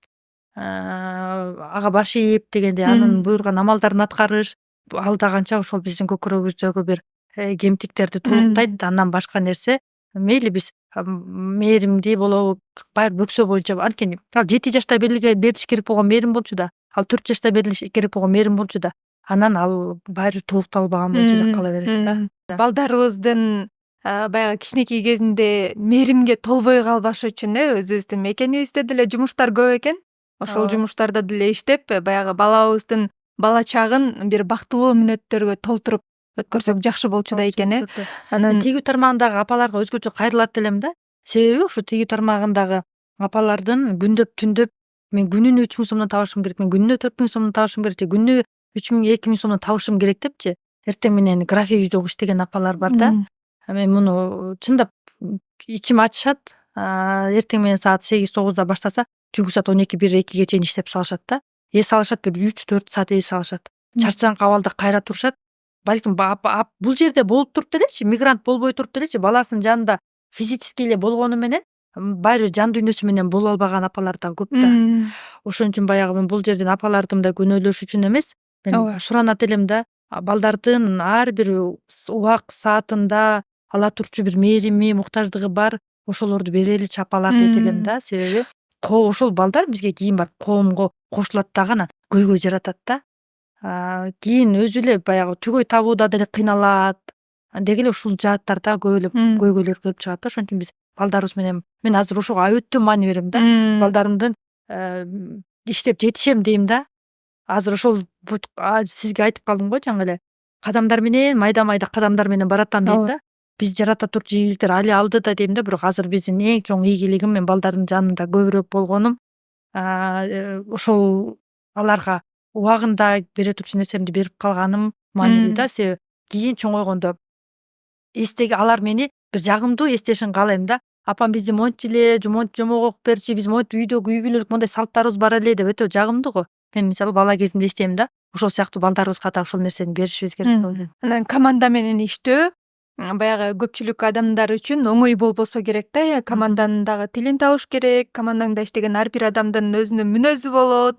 ага баш ийип дегендей, анын буйруган амалдарын аткарыш, ал да канча ошол биздин көкүрөгүбүздөгү бир кемтиктерди толуктайт. Андан башка нерсе мейли биз мээримдүү болобу, баары бөксө боюнча, анткени ал 7 жашта берилиш керек болгон мээрим болчу да, ал 4 жашта берилиш керек болгон мээрим болчу да, анан ал баары толукталбаган боюнча эле кала берет да. Балдарыбыздын баягы кичинекей кезинде мээримге толбой калбашы үчүн өзүбүздүн мекенибизде деле жумуштар көп экен. Ошол жумуштарда деле иштеп, баягы балабыздын бала чагын бир бактылуу мүнөттөргө толтуруп өткөрсөк жакшы болчу да экен. Анан тигүү тармагындагы апаларга өзгөчө кайрылат элем да. Себеби ушу тигүү тармагындагы апалардын күндөп түндөп мен күнүнө 3000 сомдон табышым керек, мен күнүнө 4000 сомдон табышым керек же күнүнө 3000, 2000 сомдон табышым керек депчи, эртең менен графиги жок иштеген апалар бар да. Мен муну чындап ичим ачышат. Эртең менен саат 8-9 баштаса, түнкү саат 12-1-2 чейин иштеп салышат да. Эс алышат, бир 3-4 саат эс алышат. Чарчаган кабалда кайра турушат. Балким бул жерде болуп туруп делечи, мигрант болбой туруп делечи, баласынын жанында физически эле болгону менен баары жан дүйнөсү менен боло албаган апалар да көп да. Ошон үчүн баягы мен бул жерден апалардын да күнөөлөш үчүн эмес, мен суранат элем да, балдардын ар бир убак саатында ала турчу бир мээрими, муктаждыгы бар, ошолорду береличи апалар дейт элем да. Себеби ошол балдар бизге кийин барып коомго кошулат дагы, анан көйгөй жаратат да. Кийин өзү эле баягы түгөй табууда деле кыйналат. Деги эле ушул жааттарда көп эле көйгөйлөр келип чыгат да. Ошон үчүн биз балдарыбыз менен, мен азыр ошого өтө маани берем да. Балдарымдын иштеп жетишем дейм да. Азыр ошол сизге айтып калдым го жаңы эле. Кадамдар менен, майда кадамдар менен баратам дейм да. Биз жарата турчу ийгиликтер али алдыда дейм да. Бирок азыр биздин эң чоң ийгилигим мен балдардын жанында көбүрөөк болгонум. Ошол аларга убагында бере турчу нерсемди берип калганым маанилүү да. Себеби кийин чоңойгондо алар мени бир жагымдуу эстешин каалайм да. Апам бизди монтип эле, жомок окуп берчи, биз монтип үйдөгү үй бүлөлүк мондай салттарыбыз бар эле деп өтө жагымдуу го. Мен мисалы бала кезимде эстейм да. Ошол сыяктуу балдарыбызга да ошол нерсени беришибиз керек деп ойлойм. Анан команда менен иштөө баягы көпчүлүк адамдар үчүн оңой болбосо керек да. Команданын дагы тилин табыш керек, командаңда иштеген ар бир адамдын өзүнүн мүнөзү болот,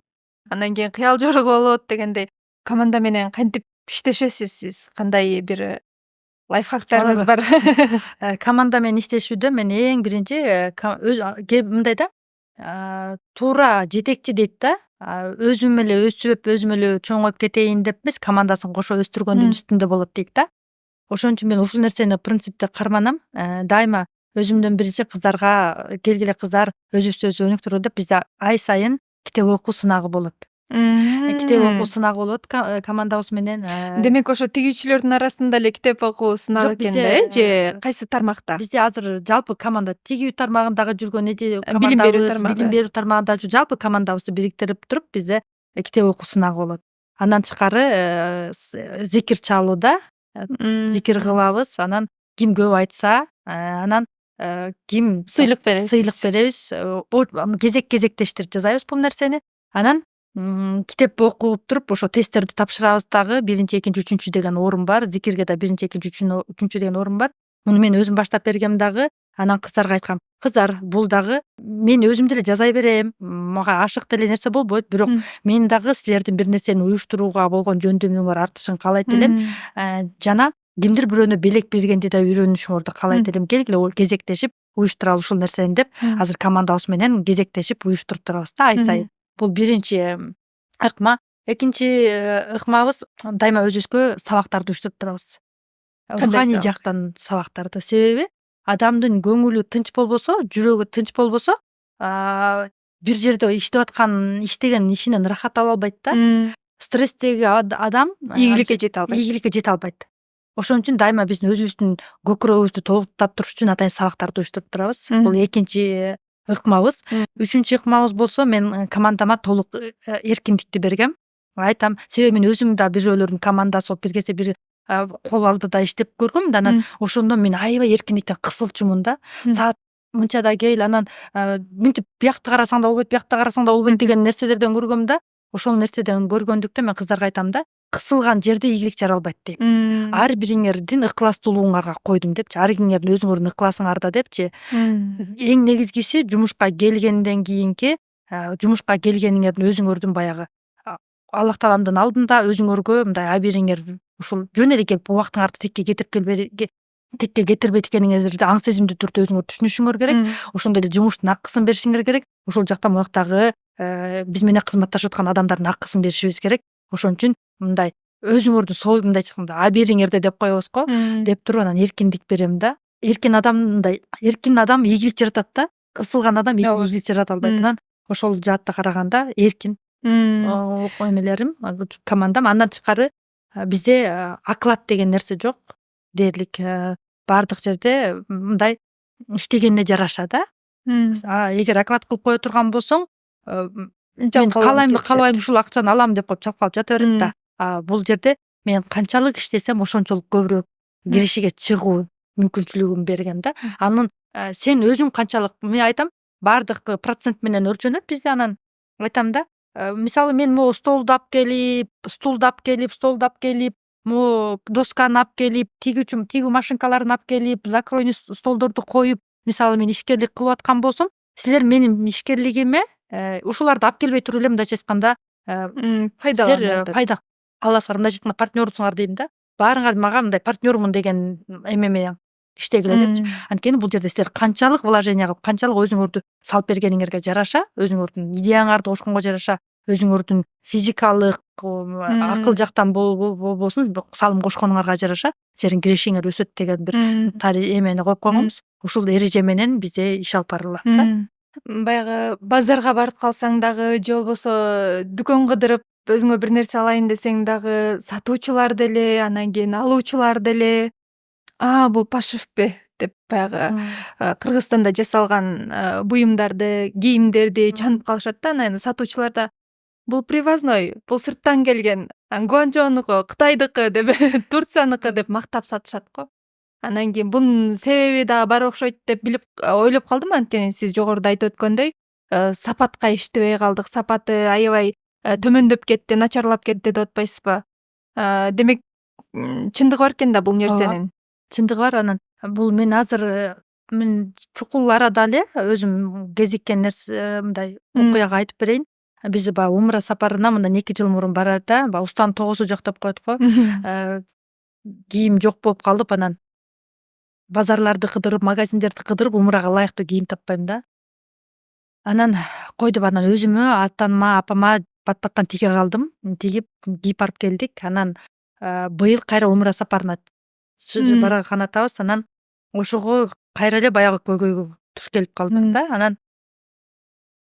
анан кийин кыял жоругу болот дегендей. Команда менен кантип иштешесиз сиз? Кандай бир лайфхактарыңыз бар? Команда менен иштешүүдө мен эң биринчи мындай да, туура жетекчи дейт да, өзүм эле өсүп, өзүм эле чоңоюп кетейин деп эмес, командасын кошо өстүргөндүн үстүндө болот дейт да. Ошон үчүн мен ушул нерсени принципте карманам. Дайыма өзүмдөн биринчи кыздарга, келгиле кыздар, өзүбүздү өзү өнүктүрөлү деп бизде ай сайын китеп окуу сынагы болот. китеп окуу сынагы болот командабыз менен. Демек ошо тигүүчүлөрдүн арасында эле китеп окуу сынагы Жок, экен да, же кайсы тармакта? бизде азыр жалпы команда тигүү тармагындагы жүргөн эже Билим берүү командабыз, тармагы. билим берүү тармагында жалпы командабызды бириктирип туруп бизде китеп окуу сынагы болот. Андан тышкары зикир чалууда зикир кылабыз. Анан ким көп айтса, анан ким Сыйлык бересиз. сыйлык беребиз. Кезек кезектештирип жасайбыз бул нерсени. Анан китеп окуп туруп ошо тесттерди тапшырабыз дагы. Биринчи, экинчи, үчүнчү деген орун бар. Зикирге да биринчи, экинчи, үчүнчү деген орун бар. Муну мен өзүм баштап бергем дагы. Анан кыздарга айткам, кыздар, бул дагы мен өзүм деле жаза берем. Мага ашык деле нерсе болбойт, бирок мен дагы силердин бир нерсени уюштурууга болгон жөндөмүңөр артышын каалайт элем. Жана кимдир бирөөнө белек бергенди да үйрөнүшүңөрдү каалайт элем. Келгиле кезектешип уюштуралы ушул нерсени деп азыр командабыз менен кезектешип уюштуруп турабыз да ай сайын. Бул биринчи ыкма. Экинчи ыкмабыз дайыма өзүбүзгө сабактарды уюштуруп турабыз. Руханий жактан сабактарды. Себеби адамдын көңүлү тынч болбосо, жүрөгү тынч болбосо, бир жерде иштеген ишинен рахат ала албайт да. Стресстеги адам ийгиликке жете албайт. Ошон үчүн дайыма биздин өзүбүздүн көкүрөгүбүздү толуктап туруш үчүн атайын сабактарды уюштуруп турабыз. Бул экинчи ыкмабыз. Үчүнчү ыкмабыз болсо, мен командама толук эркиндикти бергем. Айтам, себеби мен өзүм да бирөөлөрдүн командасы болуп бир кезде бир кол алдыда иштеп көргөм да, анан ошондо мен аябай эркиндиктен кысылчумун да. Саат мынчада кел, анан мынтип биякты карасаң да болбойт, биякты карасаң да болбойт деген нерселерден көргөм да. Ошол нерседен көргөндүктөн мен кыздарга айтам да, кысылган жерде ийгилик жаралбайт дейм. Ар бириңердин ыкластуулугуңарга койдум депчи, ар бириңердин өзүңөрдүн ыкласыңарда депчи. Эң негизгиси жумушка келгенден кийинки, жумушка келгениңердин өзүңөрдүн баягы Аллах Тааламдын алдында өзүңөргө мындай абийириңер ушул жөн эле келип убактыңарды текке кетирбейт экениңерди аң сезимдүү түрдө өзүңөр түшүнүшүңөр керек. Ошондой эле жумуштун акысын беришиңер керек. Ошол жакта мояктагы биз менен кызматташып аткан адамдардын акысын беришибиз керек. Ошон үчүн мындай өзүңөрдүн мындайча айтканда абийириңерде деп коебуз го, деп туруп анан эркиндик берем да. Эркин адам ийгилик жаратат да. Кысылган адам ийгилик жарата албайт. Анан ошол жаатта караганда эркин эмелерим, командам. Андан тышкары бизде оклад деген нерсе жок дээрлик. Баардык жерде мындай иштегенине жараша да. Эгер оклад кылып кое турган болсоң, мен каалайм ушул акчаны алам деп коюп чалкалап жата берет да. Бул жерде мен канчалык иштесем ошончолук көбүрөөк киришиге чыгуу мүмкүнчүлүгүн берген да. Анын сен өзүң канчалык, мен айтам, баардык процент менен өлчөнөт бизде. Анан айтам да, мисалы мен могу столду алып келип, могу досканы алып келип, тигүү машинкаларын алып келип, закройный столдорду коюп, мисалы мен ишкерлик кылып аткан болсом, силер менин ишкерлигиме ушуларды алып келбей туруп эле мындайча айтканда пайда аласыңар, мындайча айтканда партнерсуңар дейм да. Баарыңар мага мындай партнермун деген эме менен иштегиле депчи. Анткени бул жерде силер канчалык вложение кылып, канчалык өзүңөрдү салып бергениңерге жараша, өзүңөрдүн идеяңарды кошконго жараша, өзүңөрдүн физикалык, акыл жактан болбосун салым кошконуңарга жараша силердин кирешиңер өсөт деген бир эмени коюп койгонбуз. Ушул эреже менен бизде иш алып барылат да. Баягы базарга барып калсаң дагы, же болбосо дүкөн кыдырып өзүңө бир нерсе алайын десең дагы, сатуучулар деле, анан кийин алуучулар деле бул пашевпи деп баягы Кыргызстанда жасалган буюмдарды, кийимдерди чанып калышат да. Анан сатуучулар да бул привозной, бул сырттан келген, Гуанчжоунуку, Кытайдыкы деп, Турцияныкы деп мактап сатышат го. Анан кийин бунун себеби дагы бар окшойт деп билип ойлоп калдым. Анткени сиз жогоруда айтып өткөндөй, сапатка иштебей калдык, сапаты аябай төмөндөп кетти, начарлап кетти деп атпайсызбы? Демек чындыгы бар экен да бул нерсенин. Чындыгы бар. Анан бул мен азыр чукул арада эле өзүм кезиккен нерсе мындай окуяга айтып берейин. Биз баягы умра сапарына мындан 2 жыл мурун барарда, баягы устанын тогосу жок деп коет го. Кийим жок болуп калып, анан базарларды кыдырып, магазиндерди кыдырып, умрага ылайыктуу кийим таппайм да. Анан кой деп анан өзүмө, атама, апама бат-баттан тиге калдым. Тигип кийип барып келдик. Анан быйыл кайра умра сапарына барган атабыз. Анан ошого кайра эле баягы көйгөйгө туш келип калдык да. Анан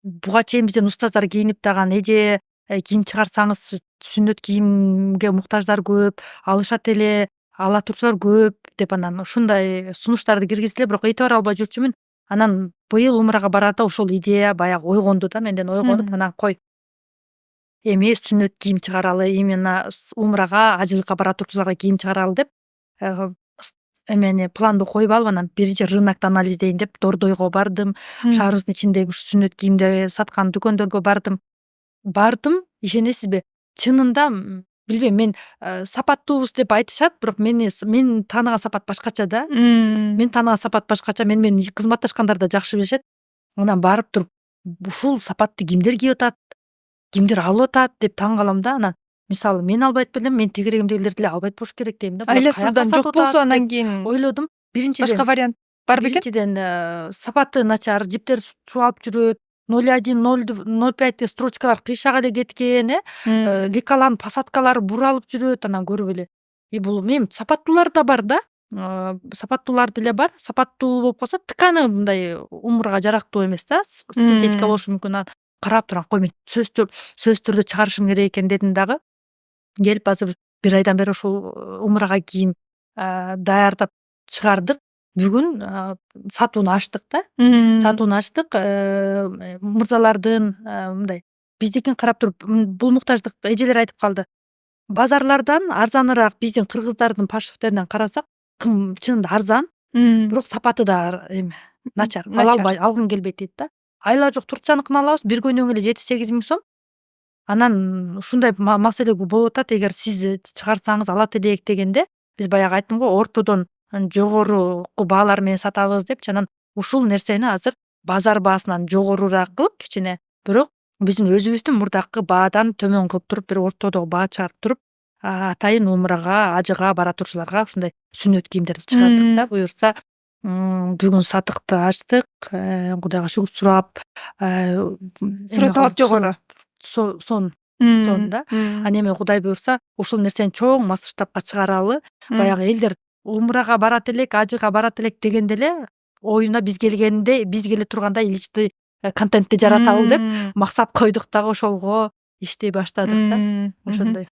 буга чейин бизден устаздар кийинип таган, эже кийим чыгарсаңыз сүннөт кийимге муктаждар көп, алышат эле, ала турчулар көп деп анан ушундай сунуштарды киргизди эле, бирок этибар албай жүрчүмүн. Анан быйыл умрага барарда ошол идея баягы ойгонду да, менден ойгонуп, анан кой эми сүннөт кийим чыгаралы, именно умрага, ажылыкка бара турчуларга кийим чыгаралы деп эмени планды коюп алып, анан биринчи рынокту анализдейин деп Дордойго бардым, шаарыбыздын ичиндеги ушу сүннөт кийимди саткан дүкөндөргө бардым, ишенесизби, чынында билбейм, мен сапаттуубуз деп айтышат, бирок мен тааныган сапат башкача да. Мен тааныган сапат башкача, менен кызматташкандар да жакшы билишет. Анан барып туруп ушул сапатты кимдер кийип атат, кимдер алып атат деп таң калам да. Анан мисалы мен албайт белем, мен тегерегимдегилер деле албайт болуш керек дейм да. Айласыздан жок болсо анан кийин ойлодум. башка вариант бар бекен? Биринчиден сапаты начар, жиптер чубалып жүрөт, 01, 05 строчкалар кыйшак эле кеткен, ликаланын посадкалары буралып жүрөт, анан көрүп эле. Бул эми сапаттуулар да бар да. Сапаттуулар деле бар. Сапаттуу болуп калса, тканы мындай умурга жарактуу эмес да, синтетика болушу мүмкүн. Анан карап турам, кой мен сөзсүз түрдө чыгарышым керек экен дедим дагы. Келип азыр 1 айдан бери ошол умрага кийим даярдап чыгардык. Бүгүн сатууну ачтык да. Сатууну ачтык. Мырзалардын мындай биздикин карап туруп, бул муктаждык эжелер айтып калды. Базарлардан арзаныраак биздин кыргыздардын пашевтеринен карасак, чынында арзан, бирок сапаты да эме начар. Алгың келбейт дейт да. Айла жок Турцияныкын алабыз, бир көйнөгү эле 7-8 миң сом. Анан ушундай маселе болуп атат, эгер сиз чыгарсаңыз алат элек дегенде, биз баягы айттым го, ортодон жогору баалар менен сатабыз депчи. Анан ушул нерсени азыр базар баасынан жогорураак кылып кичине, бирок биздин өзүбүздүн мурдакы баадан төмөн кылып туруп, бир ортодогу баа чыгарып туруп, атайын умрага, ажыга бара турчуларга ушундай сүннөт кийимдерди чыгардык да. Буюрса бүгүн сатыкты ачтык, Кудайга шүгүр сурап, суратталат жогору сон да. Анан эми Кудай буйрса, ушул нерсени чоң масштабка чыгаралы. Баягы элдер умрага барат элек, ажыга барат элек дегенде эле оюна биз келгенде, биз келе турганда иличти контентти жараталы деп максат койдук дагы, ошолго иштей баштадык да. Ошондой.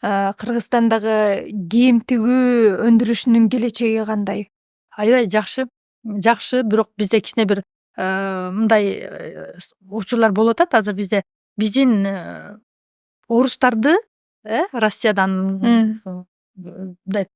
Кыргызстандагы кийим тигүү өндүрүшүнүн келечеги кандай? Аябай жакшы, бирок бизде кичине бир мындай учурлар болуп атат. Азыр бизде биздин орустарды Россиядан мындай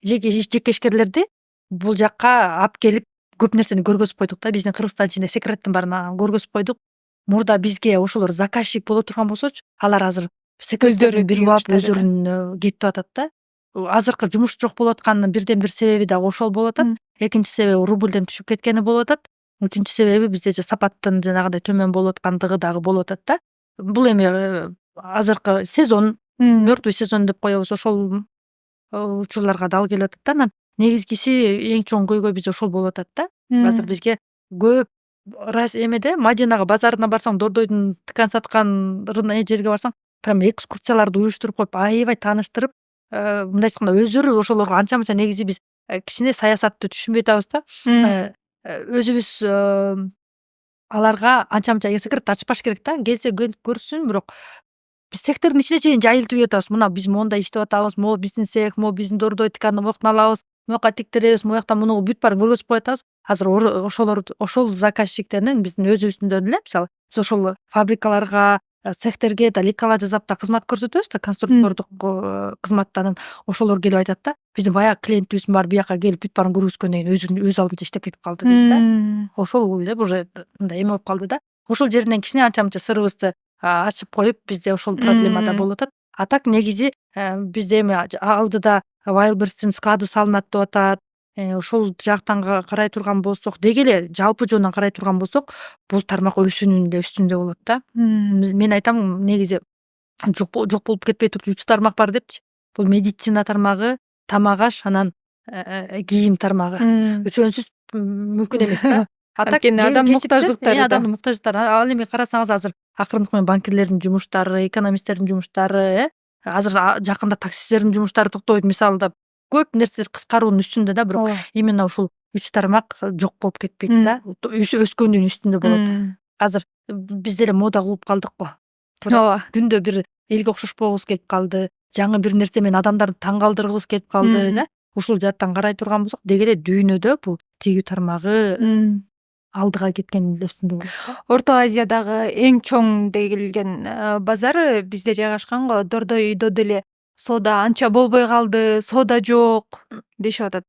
жекешкерлерди бул жакка алып келип көп нерсени көргөзүп койдук да. Биздин Кыргызстан ичинде секреттин баарын көргөзүп койдук. Мурда бизге ошолор заказчик боло турган болсочу, алар азыр секреттерин билип алып өздөрүн кетип атат да. Азыркы жумуш жок болуп атканынын бирден бир себеби дагы ошол болуп атат. Экинчи себеби рубльден түшүп кеткени болуп атат. Үчүнчү себеби бизде сапаттын жанагындай төмөн болуп аткандыгы дагы болуп атат да. Бул эми азыркы сезон, мёртвый сезон деп коебуз, ошол учурларга дал келип атат да. Анан негизгиси эң чоң көйгөй бизде ошол болуп атат да. Азыр бизге көп эмеде Мадинага базарына барсаң, Дордойдун ткан саткан жерге барсаң, прям экскурсияларды уюштуруп коюп, аябай тааныштырып, мындай айтканда өздөрү ошолорго анча мынча, негизи биз кичине саясатты түшүнбөй атабыз да. Өзүбүз аларга анча мынча секрет ачпаш керек да. Келсе көрсүн, бирок биз цехтердин ичине чейин жайылтып үйөт атабыз. Мына биз монда иштеп атабыз, могу биздин цех, могу биздин Дордой тканды мояктан алабыз, мояка тиктиребиз, мояктан муну бүт баарын көргөзүп коюп атабыз. Азыр ошол заказчиктердин биздин өзүбүздөн эле, мисалы, биз ошол фабрикаларга, цехтерге да ликала жасап да кызмат көрсөтөбүз да, конструктордук кызматтанын. Ошолор келип айтат да, биздин баягы клиентибиздин баары бияка келип бүт баарын көргөзгөндөн кийин өз алдынча иштеп кетип калды дейт да. Ошол деп уже мындай эме болуп калды да. Ошол жеринен кичине анча мынча сырыбызды ачып коюп, бизде ошол проблема да болуп атат. А так негизи бизде эми алдыда Wildberries'тин склады салынат деп атат. Ошол жактан карай турган болсок, деги эле жалпы жөнүнөн карай турган болсок, бул тармак өсүүнүн эле үстүндө болот да. Мен айтам, негизи жок болуп кетпей турчу 3 тармак бар депчи. Бул медицина тармагы, тамак аш, анан кийим тармагы. Үчөөсүз мүмкүн эмес да. Анткени адам муктаждыктары да. Адам муктаждыктары. Ал эми карасаңыз, азыр акырындык менен банкирлердин жумуштары, экономисттердин жумуштары, азыр жакында таксисттердин жумуштары токтобойт, мисалы да. Көп нерсе кыскаруунун үстүндө да, бирок именно ушул 3 тармак жок болуп кетпейт да. Өскөндүн үстүндө болот. Азыр биз деле мода кылып калдык го. туура ооба. күндө бир элге окшош болгубуз келип калды, жаңы бир нерсе менен адамдарды таң калтыргыбыз келип калды да. Ушул жааттан карай турган болсок, деги эле дүйнөдө бул тигүү тармагы алдыга кеткен үстүндө болот да. Орто Азиядагы эң чоң дегилген базар бизде жайгашкан го. Дордой үйдө деле соода анча болбой калды, соода жок дешип атат.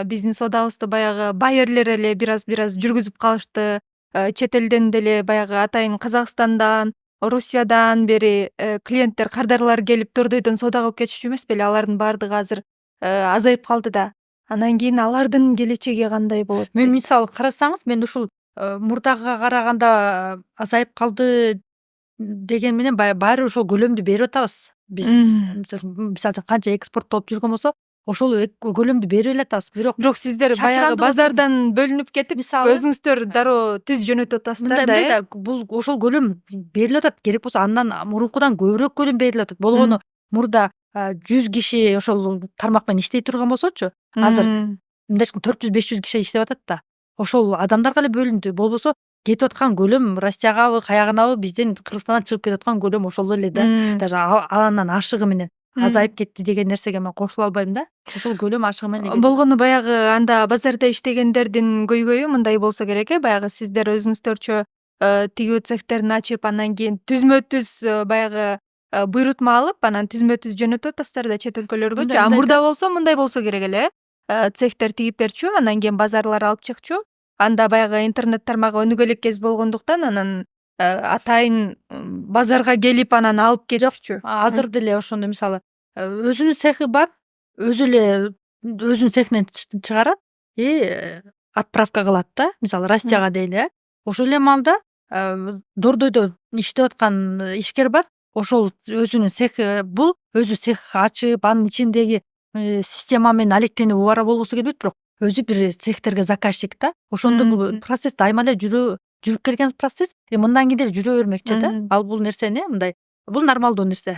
Биздин соодабызды баягы байерлер эле бир аз жүргүзүп калышты. Чет элден деле баягы атайын Казакстандан, Орусиядан бери клиенттер, кардарлар келип Дордойдон соода кылып кетишчү эмес беле? Алардын баардыгы азыр азайып калды да. Анан кийин алардын келечеги кандай болот? Мен мисалы карасаңыз, мен ушул мурдагыга караганда азайып калды деген менен баары ошол көлөмдү берип атабыз. Биз мисалы үчүн канча экспорттолуп жүргөн болсо, ошол көлөмдү берип эле атабыз. Бирок сиздер баягы чачырандыгыбыз базардан бөлүнүп кетип, мисалы өзүңүздөр дароо түз жөнөтүп атасыздар да, мындай бул ошол көлөм берилип атат. Керек болсо андан мурункудан көбүрөөк көлөм берилип атат. Болгону мурда 100 киши ошол тармак менен иштей турган болсочу, азыр мындайча 400-500 киши иштеп атат да. Ошол адамдарга эле бөлүндү. Болбосо кетип аткан көлөм Россиягабы, каягынабы бизден Кыргызстандан чыгып кетип аткан көлөм ошол эле да. Даже андан ашыгы менен азайып кетти деген нерсеге мен кошула албайм да. Ошол көлөм ашыгы менен болгону баягы анда базарда иштегендердин көйгөйү мындай болсо керек баягы сиздер өзүңүздөрчө тигүү цехтерин ачып, анан кийин түзмө түз баягы буйрутма алып, анан түзмө түз жөнөтүп атасыздар да чет өлкөлөргөчү. А мурда болсо мындай болсо керек эле. Цехтер тигип берчү, анан кийин базарлар алып чыкчу. Анда баягы интернет тармагы өнүгө элек кез болгондуктан анан атайын базарга келип анан алып кетишчү. Азыр деле ошондо мисалы өзүнүн цехи бар, өзү эле өзүнүн цехинен чыгарат отправка кылат да. Мисалы Россияга дейли, ошол эле маалда Дордойдо иштеп аткан ишкер бар. Ошол өзүнүн цехи бул, өзү цех ачып, анын ичиндеги система менен алектенип убара болгусу келбейт, бирок өзү бир цехтерге заказчик да. Ошондо бул процесс дайыма эле жүрүп келген процесс, мындан кийин деле жүрө бермекчи да. Ал бул нерсени мындай, бул нормалдуу нерсе.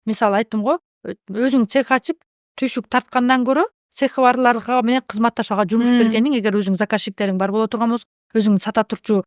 Мисалы айттым го, өзүң цех ачып түйшүк тарткандан көрө цехи барларга менен кызматташууга жумуш бергениң, эгер өзүң заказчиктериң бар боло турган болсо, өзүң сата турчу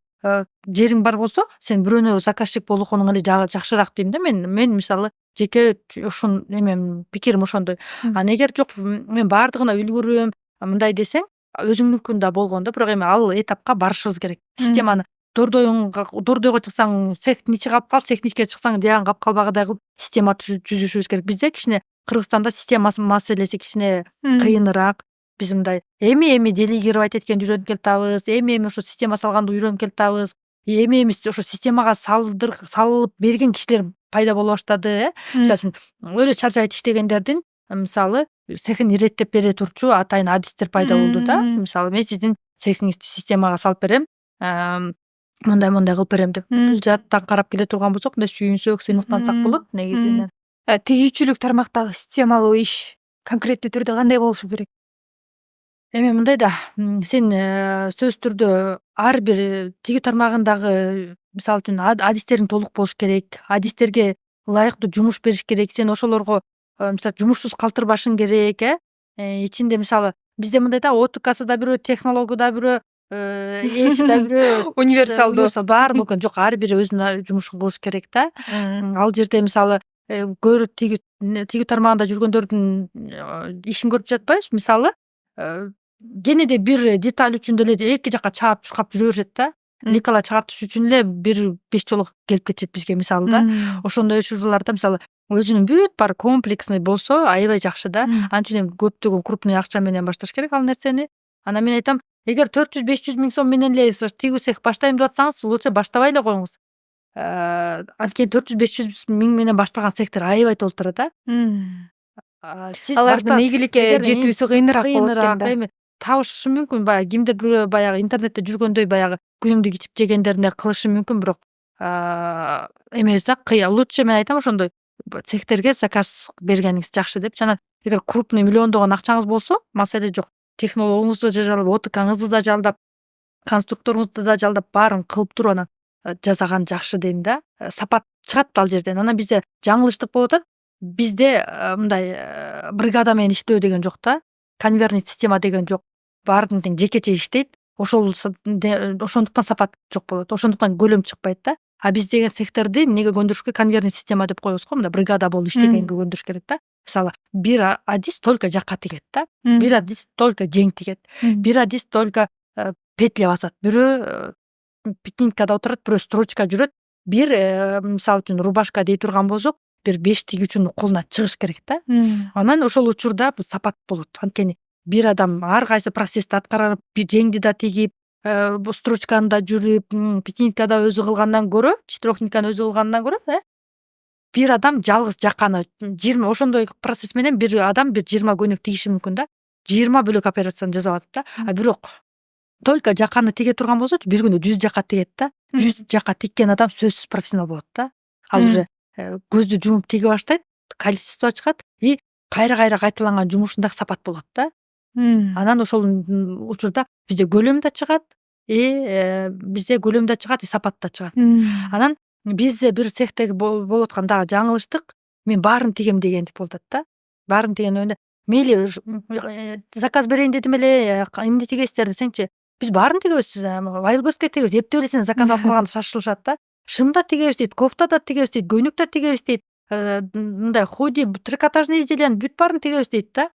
жериң бар болсо, сен бирөөнө заказчик болгонуң эле жакшыраак дейм да. Мен мисалы жеке ушун эмем, пикирим ошондой. Анан эгер жок, мен баардыгына үлгүрөм, мындай десең, өзүңнүкүн да болгон да, бирок эми ал этапка барышыбыз керек. Системаны Дордойго чыксаң, цехтин ичи калып калып, цехтин ичке чыксаң, жагын калып калбагыдай кылып система түзүшүбүз керек. Бизде кичине Кыргызстанда система маселеси кичине кыйыныраак. Биз мындай эми делегировать эткенди үйрөнүп келатабыз, эми ошо система салганды үйрөнүп келатабыз. Эми ошо системага салып берген кишилер пайда боло баштады. Мисалы үчүн өлө чарчайт иштегендердин мисалы цехин иреттеп бере турчу атайын адистер пайда болду да. Мисалы мен сиздин цехиңизди системага салып берем, мындай кылып берем деп. Бул жааттан карап келе турган болсок, мындай сүйүнсөк, сыймыктансак болот негизинен. Тигүүчүлүк тармактагы системалуу иш конкреттүү түрдө кандай болушу керек? Эми мындай да, сен сөзсүз түрдө ар бир тигүү тармагындагы мисалы үчүн адистериң толук болуш керек, адистерге ылайыктуу жумуш бериш керек, сен ошолорго мисалы жумушсуз калтырбашың керек. Ичинде мисалы бизде мындай да, ОТКсы да бирөө, технологу да бирөө, эси да бирөө, Универсалдуу. баары мүмкүн жок, ар бири өзүнүн жумушун кылыш керек да. Ал жерде мисалы көрүп тигүү тармагында жүргөндөрдүн ишин көрүп жатпайбыз. Мисалы кенеде бир деталь үчүн деле эки жакка чаап чуркап жүрө беришет да. Ликала чыгартыш үчүн эле бир 5 жолу келип кетишет бизге мисалы да. Ошондой учурларда мисалы өзүнүн бүт баары комплексный болсо аябай жакшы да. Анткени көптөгөн крупный акча менен башташ керек ал нерсени. Анан мен айтам, эгер 400-500 миң сом менен эле тигүү цех баштайм деп атсаңыз, лучше баштабай эле коюңуз. Анткени 400-500 миң менен башталган цехтер аябай толтура да. Алардын ийгиликке жетүүсү кыйыныраак болот экен да. Эми табышы мүмкүн, баягы кимдир бирөө баягы интернетте жүргөндөй баягы күйүмдү кичип жегендерине кылышы мүмкүн, бирок эмес да. Лучше мен айтам ошондой цехтерге заказ бергениңиз жакшы деп. Жана эгер крупный миллиондогон акчаңыз болсо, маселе жок. Технологуңузду да жалдап, ОТКңызды да жалдап, конструкторуңузду да жалдап, баарын кылып туруп анан жасаган жакшы дейм да. Сапат чыгат ал жерден. Анан бизде жаңылыштык болуп атат. Бизде мындай бригада менен иштөө деген жок да. Конвейерный система деген жок. Баардыгы тең жекече иштейт. Ошондуктан сапат жок болот. Ошондуктан көлөм чыкпайт да. А биз деген секторду эмнеге көндүрүш керек, конвейерный система деп коебуз го, мындай бригада болуп иштегенге көндүрүш керек да. Мисалы бир адис только жакка тигет да, бир адис только жең тигет, бир адис только петля басат, бирөө петинкада отурат, бирөө строчка жүрөт. Бир мисалы үчүн рубашка дей турган болсок, бир 5 тигүүчүнүн колуна чыгыш керек да. Анан ошол учурда бул сапат болот. Анткени бир адам ар кайсы процессти аткарып, жеңди да тигип, строчканы да жүрүп, петинкада өзү кылгандан көрө, четырехниканы өзү кылгандан көрө, бир адам жалгыз жаканы 20 ошондой процесс менен бир адам бир 20 көйнөк тигиши мүмкүн да. 20 бөлөк операцияны жасап атат да. А бирок только жаканы тиге турган болсочу, бир күндө 100 жака тигет да. 100 жака тиккен адам сөзсүз профессионал болот да. Ал уже көздү жумуп тиге баштайт, количество чыгат и кайра кайталанган жумушунда сапат болот да. Анан ошол учурда бизде көлөм да чыгат, и сапат да чыгат. Анан бизде бир цехте болуп аткан дагы жаңылыштык, мен баарын тигем дегендик болуп атат да. Баарын тигенде мейли заказ берейин дедим эле, эмне тигесиздер десеңчи, биз баарын тигебиз, Wildberriesке тигебиз, эптеп эле сен заказ алып калганда шашылышат да. Шым да тигебиз дейт, кофта да тигебиз дейт, көйнөк да тигебиз дейт, мындай худи, трикотажный изделияны бүт баарын тигебиз дейт да.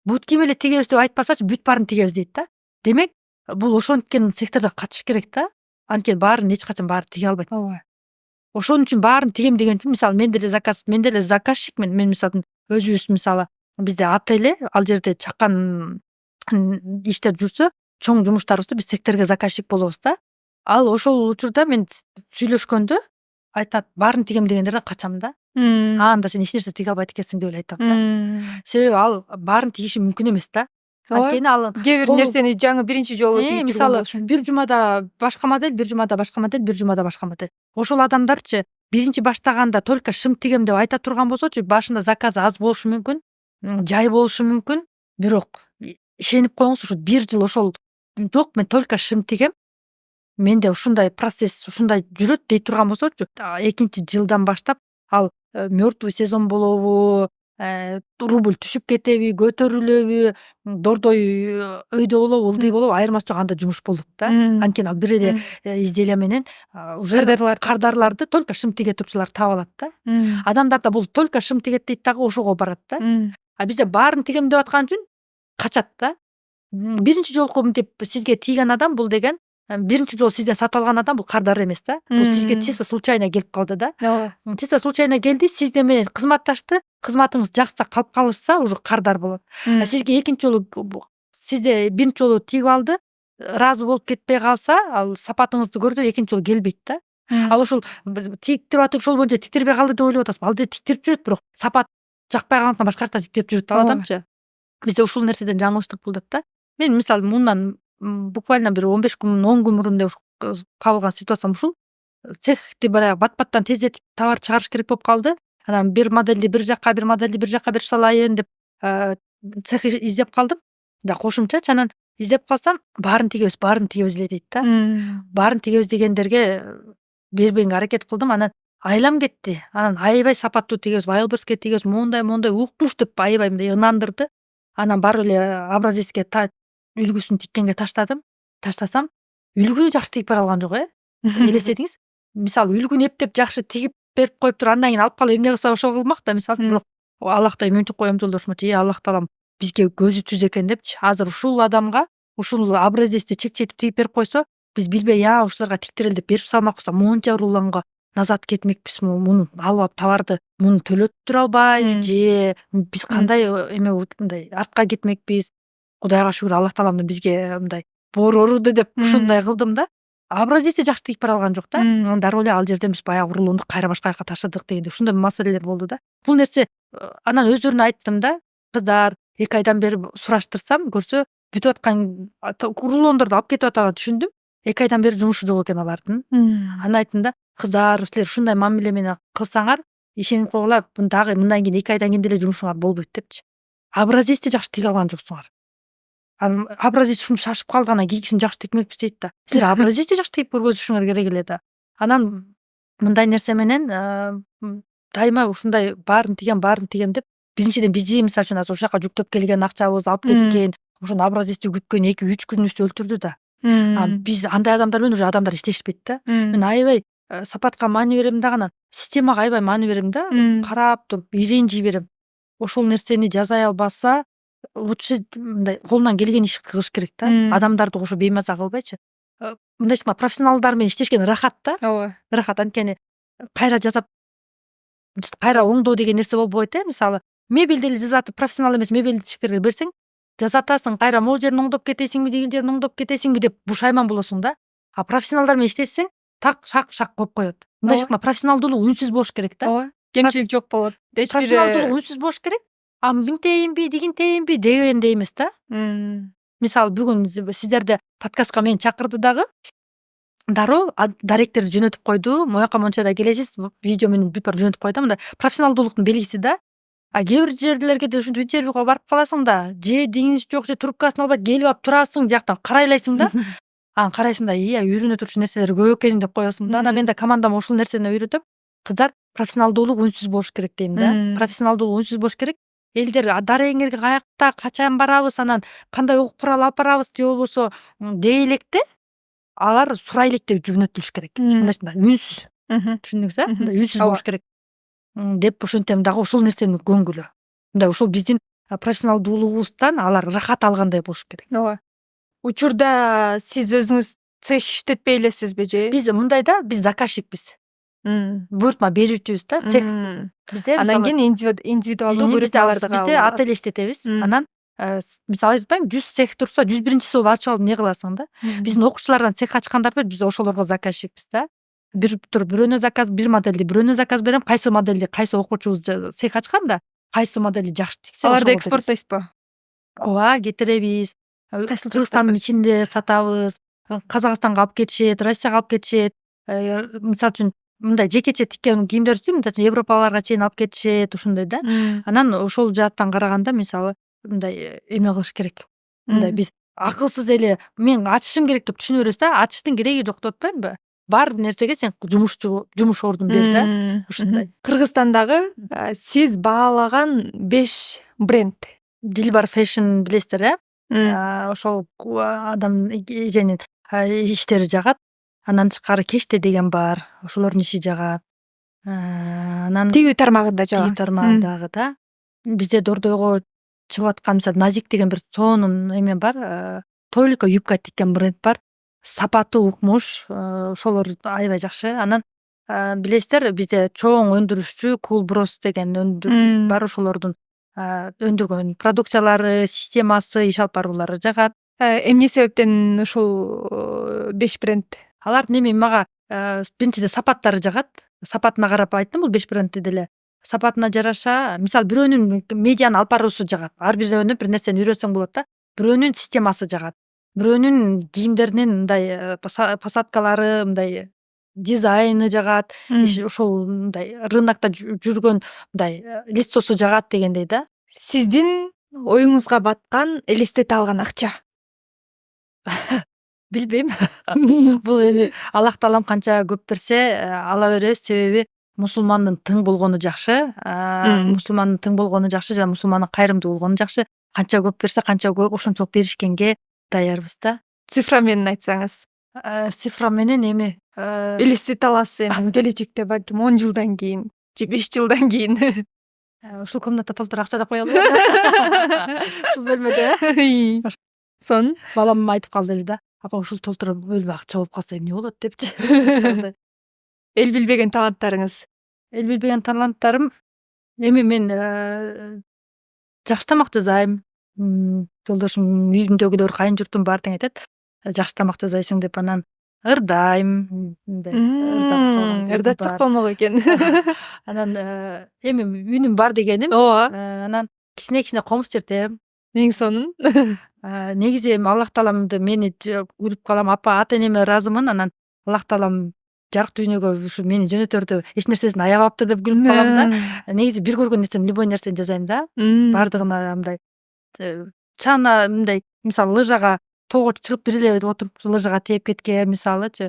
Бут кийим эле тигебиз деп айтпасачы, бүт баарын тигебиз дейт да. Демек, бул ошенткен сектордо катышыш керек да. Анткени баарын эч качан баары тиге албайт. Ооба. Ошон үчүн баарын тигем деген үчүн, мисалы мен деле заказчикмин. Мен мисалы өзүбүз мисалы бизде ателе, ал жерде чакан иштер жүрсө, чоң жумуштарыбызды биз секторго заказчик болобуз да. Ал ошол учурда мен сүйлөшкөндө айтат, баарын тигем дегендерден качам да. Анда сен эч нерсе тиге албайт экенсиң деп эле айтам да. Себеби ал баарын тигиши мүмкүн эмес да. Анткени ал кээ бир нерсени жаңы биринчи жолу тигип жүргөн мисалы болчу. бир жумада башка модель, бир жумада башка модель, бир жумада башка модель. Ошол адамдарчы биринчи баштаганда только шым тигем деп айта турган болсочу, башында заказы аз болушу мүмкүн, жай болушу мүмкүн, бирок ишенип коюңуз, ушу бир жыл ошол жок, мен только шым тигем, менде ушундай процесс, ушундай жүрөт дей турган болсочу, экинчи жылдан баштап ал мертвый сезон болобу, рубль түшүп кетеби, көтөрүлөбү, дордой өйдө болобу, ылдый болобу, айырмасы жок, анда жумуш болот да. Анткени ал бир эле изделия менен уже кардарларды только шым тиге турчулар таап алат да. Адамдарда бул только шым тигет дейт дагы ошого барат да. А бизде баарын тигем деп аткан үчүн качат да. Биринчи жолку мынтип сизге тийген адам, бул деген биринчи жолу сизден сатып алган адам, бул кардар эмес да. Бул сизге чисто случайно келип калды да. Чисто случайно келди, сизден менен кызматташты, кызматыңыз жакшы калып калышса, уже кардар болот. Сизге экинчи жолу сизде биринчи жолу тигип алды, ыраазы болуп кетпей калса, ал сапатыңызды көрдү, экинчи жолу келбейт да. Ал ошол тиктирип атып, ошол боюнча тиктирбей калды деп ойлоп атасызбы? Ал жерде тиктирип жүрөт, бирок сапат жакпай калгандыктан башка жактан тиктирип жүрөт ал адамчы. Бизде ушул нерседен жаңылыштык болуп атат да. Мен мисалы мындан буквально бир 15 күн, 10 күн мурун эле кабылган ситуациям ушул. Цехти баягы бат-баттан тездетип товар чыгарыш керек болуп калды. Анан бир модельди бир жакка, бир модельди бир жакка берип салайын деп цех издеп калдым. Да кошумчачы анан издеп калсам, баарын тигебиз эле дейт да. Баарын тигебиз дегендерге бербегенге аракет кылдым. Анан айлам кетти. Анан аябай сапаттуу тигебиз, Wildberriesке тигебиз, мондай укмуш деп аябай мындай ынандырды. Анан барып эле образецке үлгүсүн тиккенге таштасам, үлгү жакшы тигип бара алган жок, элестетиңиз. Мисалы үлгүнү эптеп жакшы тигип берип коюп туруп, андан кийин алып калып эмне кылса ошол кылмак да, мисалы. Бирок Аллахтай мынтип коем жолдошума, Аллах таалам бизге көзү түз экен депчи. Азыр ушул адамга ушул образецти чек-чекип тигип берип койсо, биз билбей ушуларга тиктирели деп берип салмакпыз, монча рулонго назад кетмекпиз, муну алып товарды муну төлөттүрө албай, же биз кандай эме мындай артка кетмекпиз. Кудайга шүгүр, Аллах тааламдын бизге мындай боору оруду деп ушундай кылдым да. Образецти жакшы тигип бара алган жок да. Дароо эле ал жерден биз баягы рулонду кайра башка жака таштадык дегенде ушундай маселелер болду да. Бул нерсе анан өздөрүнө айттым да. Кыздар 2 айдан бери сураштырсам, көрсө бүтүп аткан рулондорду алып кетип атганын түшүндүм. 2 айдан бери жумушу жок экен алардын. Анан айттым да, кыздар, силер ушундай мамиле менен кылсаңар, ишенип койгула, дагы мындан кийин 2 айдан кийин деле жумушуңар болбойт депчи. Образецти жакшы тиге алган жоксуңар. Образец ушинтип шашып калды, анан кийинкисин жакшы тикмекпиз дейт да. Силер образецти жакшы тигип көргөзүшүңөр керек эле да. Анан мындай нерсе менен дайыма ушундай баарын тигем деп, биринчиден бизди мисалы үчүн ошол жака жүктөп келген акчабыз, алып кеткен, ошону образецти күткөн 2-3 күнүбүздү өлтүрдү да. Биз андай адамдар менен уже адамдар иштешпейт да. Мен аябай сапатка маани берем дагы, анан системага аябай маани берем да. Карап туруп иренжий берем. Ошол нерсени жасай албаса лучше мындай колунан келген ишти кылыш керек да. Адамдарды ошо беймаза кылбайчы. Мындайча профессионалдар менен иштешкен рахат да. ооба. Рахат, анткени кайра жасап кайра оңдоо деген нерсе болбойт мисалы мебелди эле жасатып, профессионал эмес мебелди ишкерге берсең, жасатасың, кайра могул жерин оңдоп кетесиңби, деген жерин оңдоп кетесиңби деп бушайман болосуң да. А профессионалдар менен иштесең, так шак шак коюп коет. Мындайча профессионалдуулук үнсүз болуш керек да. Ооба. Кемчилик жок болот. Профессионалдуулук үнсүз болуш керек. А мынтейинби, дигинтейинби дегендей эмес да. Мисалы бүгүн сиздерди подкастка мени чакырды дагы. Дароо даректерди жөнөтүп койду. Мояка мончада келесиз, видео менен бүт баары жөнөтүп койду. Мындай профессионалдуулуктун белгиси да. А кээ бир жерлерге де ушинтип интервьюга барып каласың да, же деңиз жок, же трубкасын албай келип алып турасың, жактан карайлайсың да. Анан карайсың да, үйрөнө турчу нерселер көп экен деп коесуң да. Анан мен да командама ушул нерсени үйрөтөм. Кыздар, профессионалдуулук үнсүз болуш керек дейм да. Профессионалдуулук үнсүз болуш керек. Элдер дарегерге каякта, качан барабыз, анан кандай окуу курал алып барабыз же болбосо дей электе, алар сурай элек деп жөнөтүлүш керек. Мындайча үнсүз. Түшүндүңүз үнсүз болуш керек деп ошентем дагы ошол нерсени көңгүлө. Мындай ошол биздин профессионалдуулугубуздан алар рахат алгандай болуш керек. Ооба. Учурда сиз өзүңүз цех иштетпей элесизби же? Биз мындай да, биз заказчикпиз. Буйртма берүүчүбүз да, цех. Бизде анан кийин индивидуалдуу буйртмаларды кабыл алабыз. Бизде ателье иштетебиз. Анан мисалы айтпайм, 100 цех турса, 101-чиси болуп ачып алып эмне кыласың да. Биздин окуучулардан цех ачкандар бар, биз ошолорго заказчикпиз да. Бирөөнө заказ, бир модельди бирөөнө заказ берем, кайсы модельди кайсы окуучубуз цех ачкан да, кайсы модельди жакшы тиксе аларды экспорттойсузбу? Ооба, кетиребиз. Кыргызстандын ичинде сатабыз, Казакстанга алып кетишет, Россияга алып кетишет. Мисалы үчүн мындай жекече тиккен кийимдерди, мисалы Европаларга чейин алып кетишет, ушундай да. Анан ошол жааттан караганда мисалы мындай эме кылыш керек. Мындай биз акылсыз эле мен ачышым керек деп түшүнө беребиз да. Ачыштын кереги жок деп атпаймынбы? Бар бир нерсеге сен жумуш ордун бер да. Ушундай. Кыргызстандагы сиз баалаган 5 бренд. Дилбар фэшн билесиздер, ошол адам эженин иштери жагат. Андан тышкары Кеште деген бар, ошолордун иши жагат. Анан тигүү тармагында жагат. Тигүү тармагындагы да. Бизде Дордойго чыгып аткан мисалы Назик деген бир сонун эме бар. Только юбка тиккен бренд бар. Сапаты укмуш, ошолор аябай жакшы. Анан билесиздер, бизде чоң өндүрүшчү Cool Bros деген бар, ошолордун өндүргөн продукциялары, системасы, иш алып баруулары жагат. Эмне себептен ушул 5 бренд? Алар неме мага биринчиден сапаттары жагат. Сапатына карап айттым, бул 5 брендти деле. Сапатына жараша, мисалы бирөөнүн медианы алып баруусу жагат. Ар бирөөнү бир нерсени үйрөтсөң болот да. Бирөөнүн системасы жагат. Бирөөнүн кийимдеринин мындай посадкалары, мындай дизайны жагат. Ошол мындай рынокто жүргөн мындай лицосу жагат дегендей да. Сиздин оюңузга баткан, элестете алган акча? Билбейм. Бул эми Аллах таалам канча көп берсе, ала беребиз, себеби мусулмандын тың болгону жакшы. Мусулмандын тың болгону жакшы жана мусулмандын кайрымдуу болгону жакшы. Канча көп берсе, канча көп, ошончолук беришкенге даярбыз да. Цифра менен айтсаңыз? Цифра менен эми элестете аласыз эми келечекте балким 10 жылдан кийин же 5 жылдан кийин? Ушул комната толтура акча деп коелу. Ушул бөлмөдө. Сон балам айтып калды эле да. Апа, ушул толтура бөлмө акча болуп калса эмне болот депчи. Эл билбеген таланттарыңыз? Эл билбеген таланттарым эми мен жакшы тамак жасайм. Жолдошум үйүмдөгүлөр, кайын журтум бар тең айтат. Жакшы тамак жасайсың деп, анан ырдайм. Ырдатсак болмок экен. Анан эми үнүм бар дегеним. Ооба. Анан кичине комуз чертем. Эң сонун. Негизи эми Аллах таалам мени күлүп калам, апа ата энеме ыраазымын. Анан Аллах таалам жарык дүйнөгө ушу мени жөнөтөрдө эч нерсесин аябаптыр деп күлүп калам да. Негизи бир көргөн нерсени, любой нерсени жасайм да. Бардыгына мындай чана мындай, мисалы лыжага тоого чыгып бир эле отуруп лыжага тээп кеткем, мисалычы.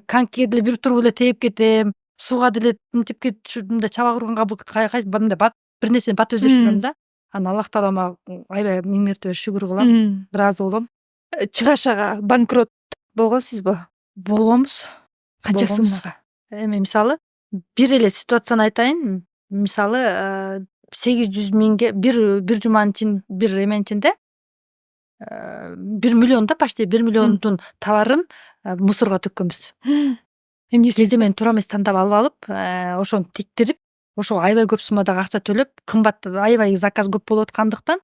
Конькиге деле бир туруп эле тээп кетем. Сууга деле мынтип мындай чаба курганга мындай бир нерсени батып өздөштүрөм да. Анан Аллах таалама аябай миң мертебе шүгүр кылам, ыраазы болом. Чыгашага банкрот болгонсузбу? Болгонбуз. Канча суммага? эми мисалы бир эле ситуацияны айтайын. Мисалы 800 миңге бир жуманын бир эменин ичинде 1 миллион да почти 1 миллиондун товарын мусорго төккөнбүз. Эмнеси? Кеземени туура эмес тандап алып алып, ошону тиктирип, ошого аябай көп суммадагы акча төлөп, кымбат аябай заказ көп болуп аткандыктан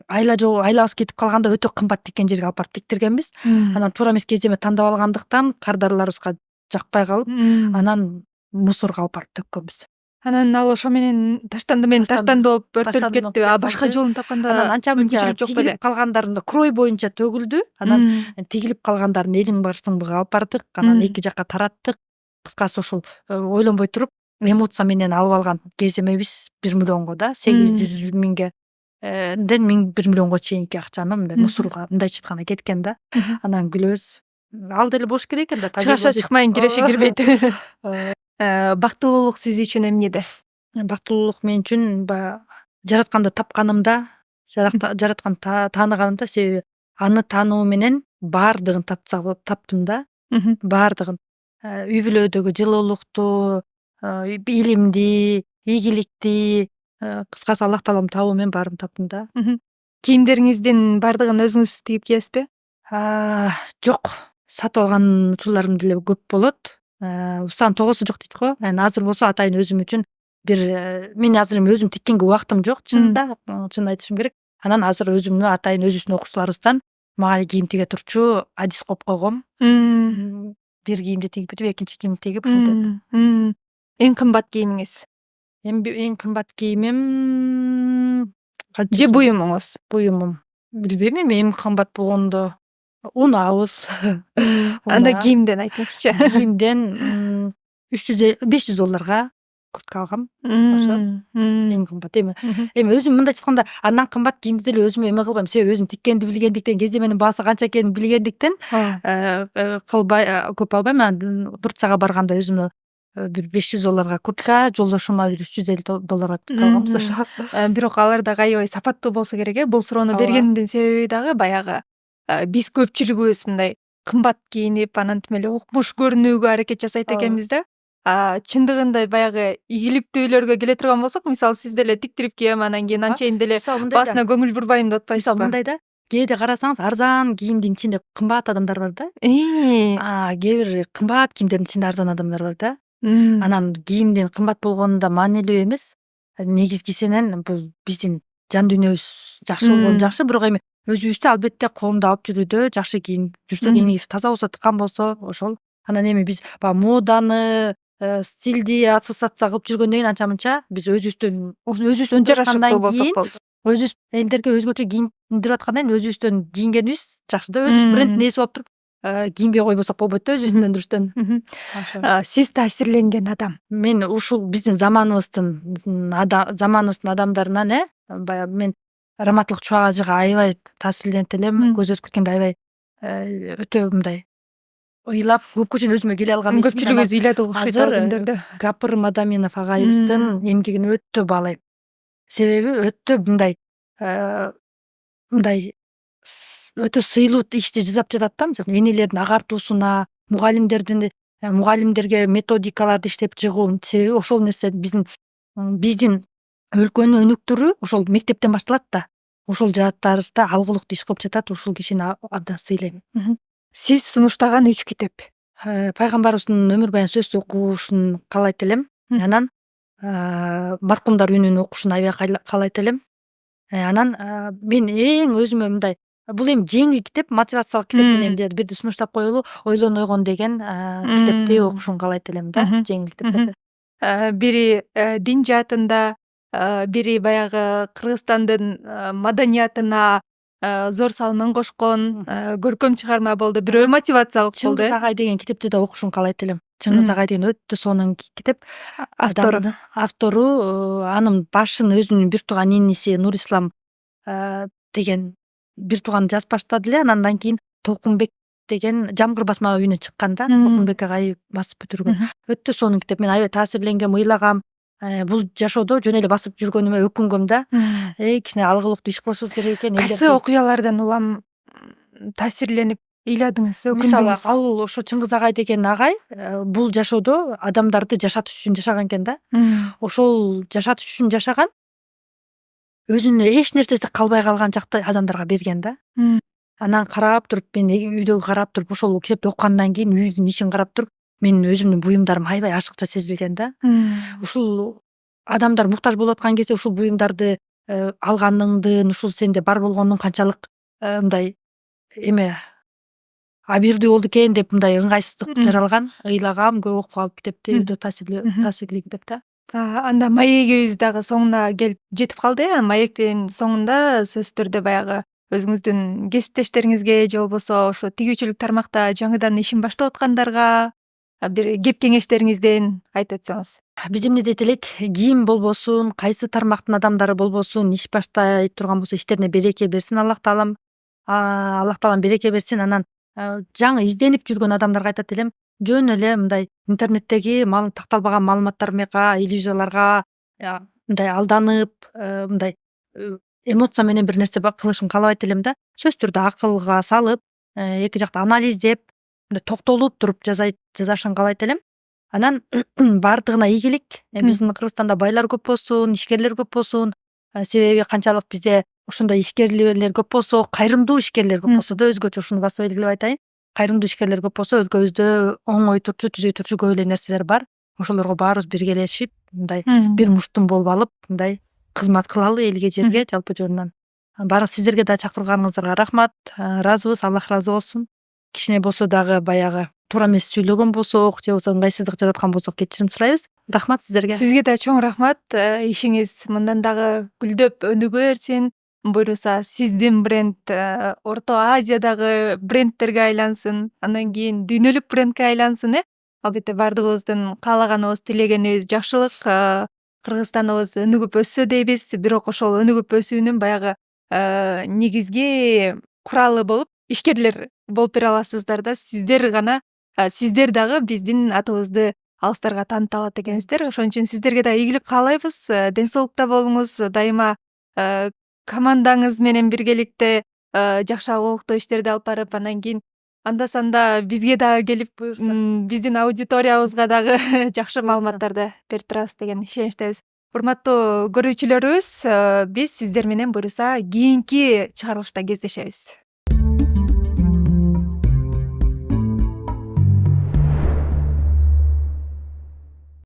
айлабыз кетип калганда өтө кымбат тиккен жерге алып барып тиктиргенбиз. Анан туура эмес кеземе тандап алгандыктан кардарларыбызга жакпай калып, анан мусорго алып барып төккөнбүз. Анан ал ошо менен таштанды болуп өртөлүп кетти. А башка Таштанды. жолун тапканда Анан анча мынча мүмкүнчүлүк жок беле? тигилип калгандарында крой боюнча төгүлдү. Анан тигилип калгандарын элиң барсыңбыга алып бардык. Анан эки жакка тараттык. Кыскасы ошол ойлонбой туруп эмоция менен алып алган кеземебиз 1 миллионго да 800 миңге 1 миллионго чейинки акчаны мындай мусорго мындайча айтканда кеткен да. Анан күлөбүз. Ал деле болуш керек экен да. Чыгаша чыкмайын, киреше кирбейт. Бактылуулук сиз үчүн эмнеде? Бактылуулук мен үчүн баягы жаратканды тапканымда, жаратканды тааныганымда, себеби аны таануу менен баардыгын таптым да. Баардыгын. Үй бүлөдөгү жылуулукту, илимди, ийгиликти, кыскасы Аллах таалам табуу менен баарын таптым да. Кийимдериңиздин баардыгын өзүңүз тигип кийесизби? Жок, сатып алган учурларым деле көп болот. Устанын тогосу жок дейт го. Азыр болсо атайын өзүм үчүн мен азыр эми өзүм тиккенге убактым жок, чынында, чынын айтышым керек. Анан азыр өзүмдү атайын өзүбүздүн окуучуларыбыздан мага кийим тиге турчу адис коюп койгом. Бир кийимди тигип бүтүп, экинчи кийимди тигип ушинтип. Эң кымбат кийимиңиз? Эң кымбат кийимим Же буюмуңуз? Буюмум. Билбейм эми эң кымбат болгондо унаабыз. Анда кийимден айтыңызчы. Кийимден $500 куртка алгам. Ошо эң кымбат. Эми өзүм мындайча айтканда андан кымбат кийимди деле өзүмө эме кылбайм. Себеби өзүм тиккенди билгендиктен, кеземенин баасы канча экенин билгендиктен көп албайм. Анан Турцияга барганда өзүмө бир $500 куртка, жолдошума бир $350 куртка алганбыз ошо. Бирок алар дагы аябай сапаттуу болсо керек. Бул суроону бергенимдин себеби дагы баягы биз көпчүлүгүбүз мындай кымбат кийинип, анан тим эле укмуш көрүнүүгө аракет жасайт экенбиз да. Чындыгында баягы ийгиликтүү үйлөргө келе турган болсок, мисалы сиз деле тиктирип кийем, анан кийин анчейин деле баасына көңүл бурбайм деп атпайсызбы? Мындай да, кээде карасаңыз арзан кийимдин ичинде кымбат адамдар бар да. Кээ бир кымбат кийимдердин ичинде арзан адамдар бар да. Анан кийимдин кымбат болгону да маанилүү эмес. Негизгисинен бул биздин жан дүйнөбүз жакшы болгону жакшы, бирок эми өзүбүздү албетте коомдо алып жүрүүдө жакшы кийинип жүрсөк, эң негизи таза болсо, тыккан болсо ошол. Анан эми биз баягы моданы, стилди ассоциация кылып жүргөндөн кийин анча мынча биз өзүбүздөн жарашыктуу болсок болду. Өзүбүз элдерге өзгөчө кийиндирип аткандан кийин өзүбүздөн кийингенибиз жакшы да. Өзүбүз брендтин ээси болуп туруп кийинбей койбосок болбойт да өзүбүздүн өндүрүштөн. Сиз таасирленген адам? Мен ушул биздин заманыбыздын адамдарынан баягы мен Раматылык Чубак ажыга аябай таасирленип элем. Көз өткөргөндө аябай өтө мындай ыйлап, көпкө чейин өзүмө келе алган. Көпчүлүгүбүз ыйлады окшойт ал күндөрдө. Гапыр Мадаминов агайыбыздын эмгегин өтө баалайм. Себеби өтө мындай өтө сыйлуу ишти жасап жатат да. Мисалы энелердин агартуусуна, мугалимдерге методикаларды иштеп чыгуу. Себеби ошол нерсе биздин өлкөнүн өнүктүрүү ошол мектептен башталат да. Ошол жааттарда алгылыктуу иш кылып жатат. Ушул кишини абдан сыйлайм. Сиз сунуштаган 3 китеп? Пайгамбарыбыздын өмүр баян сөздү окушун каалайт элем. Анан маркумдар үнүн окушун аябай каалайт элем. Анан мен эң өзүмө мындай, бул эми жеңил китеп, мотивациялык китеп менен бирди сунуштап коелу, ойлон ойгон деген китепти окушун каалайт элем да, жеңил китептерди. Бири дин жаатында, бири баягы Кыргызстандын маданиятына зор салымын кошкон көркөм чыгарма болду. Бирөө мотивациялык болду. Чыңгыз Агай деген китепти да окушун каалайт элем. Чыңгыз Агай деген өтө сонун китеп. Автору анын башын өзүнүн бир тууган иниси Нурислам деген бир тууган жазып баштады эле. Андан кийин Толкунбек деген Жамгыр басма үйүнөн чыккан да. Толкунбек агай басып бүтүргөн. Өтө сонун китеп. Мен аябай таасирленгем, ыйлагам. Бул жашоодо жөн эле басып жүргөнүмө өкүнгөм да. Кичине алгылыктуу иш кылышыбыз керек экен. Кайсы окуялардан улам таасирленип ыйладыңыз, Мисалы өкүндүңүз. ал ошо Чыңгыз Агай деген агай бул жашоодо адамдарды жашатыш үчүн жашаган экен да. Ошол жашатыш үчүн жашаган, өзүнө эч нерсеси калбай калган жакта адамдарга берген да. Анан карап туруп, мен үйдөгү карап туруп, ошол китепти окугандан кийин үйдүн ишин карап туруп, менин өзүмдүн буюмдарым аябай ашыкча сезилген да. Ушул адамдар муктаж болуп аткан кезде ушул буюмдарды алганыңдын, ушул сенде бар болгонун канчалык мындай эме абийирдүү болду экен деп мындай ыңгайсыздык жаралган. Ыйлагам, көп окуп калып китепти өтө таасирлүү китеп да. Анда маегибиз дагы соңуна келип жетип калды. Маектин соңунда сөзсүз түрдө баягы өзүңүздүн кесиптештериңизге же болбосо ошо тигүүчүлүк тармакта жаңыдан ишин баштап аткандарга бир кеп кеңештериңизден айтып өтсөңүз. Биз эмне дейт элек, ким болбосун, кайсы тармактын адамдары болбосун, иш баштай турган болсо иштерине береке берсин Аллах таалам. Аллах таалам береке берсин. Анан жаңы изденип жүргөн адамдарга айтат элем, жөн эле мындай интернеттеги такталбаган маалыматтар мека, иллюзияларга мындай алданып, мындай эмоция менен бир нерсе кылышын каалабайт элем да. Сөзсүз түрдө акылга салып, эки жакты анализдеп, мындай токтолуп туруп жазышын каалайт элем. Анан баардыгына ийгилик. Биздин Кыргызстанда байлар көп болсун, ишкерлер көп болсун. Себеби канчалык бизде ошондой ишкерлер көп болсо, кайрымдуу ишкерлер көп болсо да, өзгөчө ушуну басып белгилеп айтайын. Кайрымдуу ишкерлер көп болсо, өлкөбүздө оңой турчу, түзүй турчу көп эле нерселер бар. Ошолорго баарыбыз биргелешип, мындай бир муштум болуп алып, мындай кызмат кылалы элге, жерге, жалпы жөнүнөн. Баары сиздерге да чакырганыңыздарга рахмат. Ыраазыбыз, Аллах ыраазы болсун. Кичине болсо дагы баягы туура эмес сүйлөгөн болсок, же болбосо ыңгайсыздык жараткан болсок кечирим сурайбыз. Рахмат сиздерге. Сизге да чоң рахмат. Ишиңиз мындан дагы гүлдөп өнүгө берсин. Буюрса сиздин бренд Орто Азиядагы брендтерге айлансын, андан кийин дүйнөлүк брендке айлансын. Албетте баардыгыбыздын каалаганыбыз, тилегенибиз жакшылык, Кыргызстаныбыз өнүгүп өссө дейбиз. Бирок ошол өнүгүп өсүүнүн баягы негизги куралы болуп ишкерлер болуп бере аласыздар да. Сиздер дагы биздин атыбызды алыстарга тааныта алат экенсиздер. Ошон үчүн сиздерге да ийгилик каалайбыз. Ден соолукта болуңуз. Дайыма командаңыз менен биргеликте жакшы алгылыктуу иштерди алып барып, андан кийин анда санда бизге дагы келип, биздин аудиториябызга дагы жакшы маалыматтарды берип турасыз деген ишеничтебиз. Урматтуу көрүүчүлөрүбүз, биз сиздер менен буюрса кийинки чыгарылышта кездешебиз.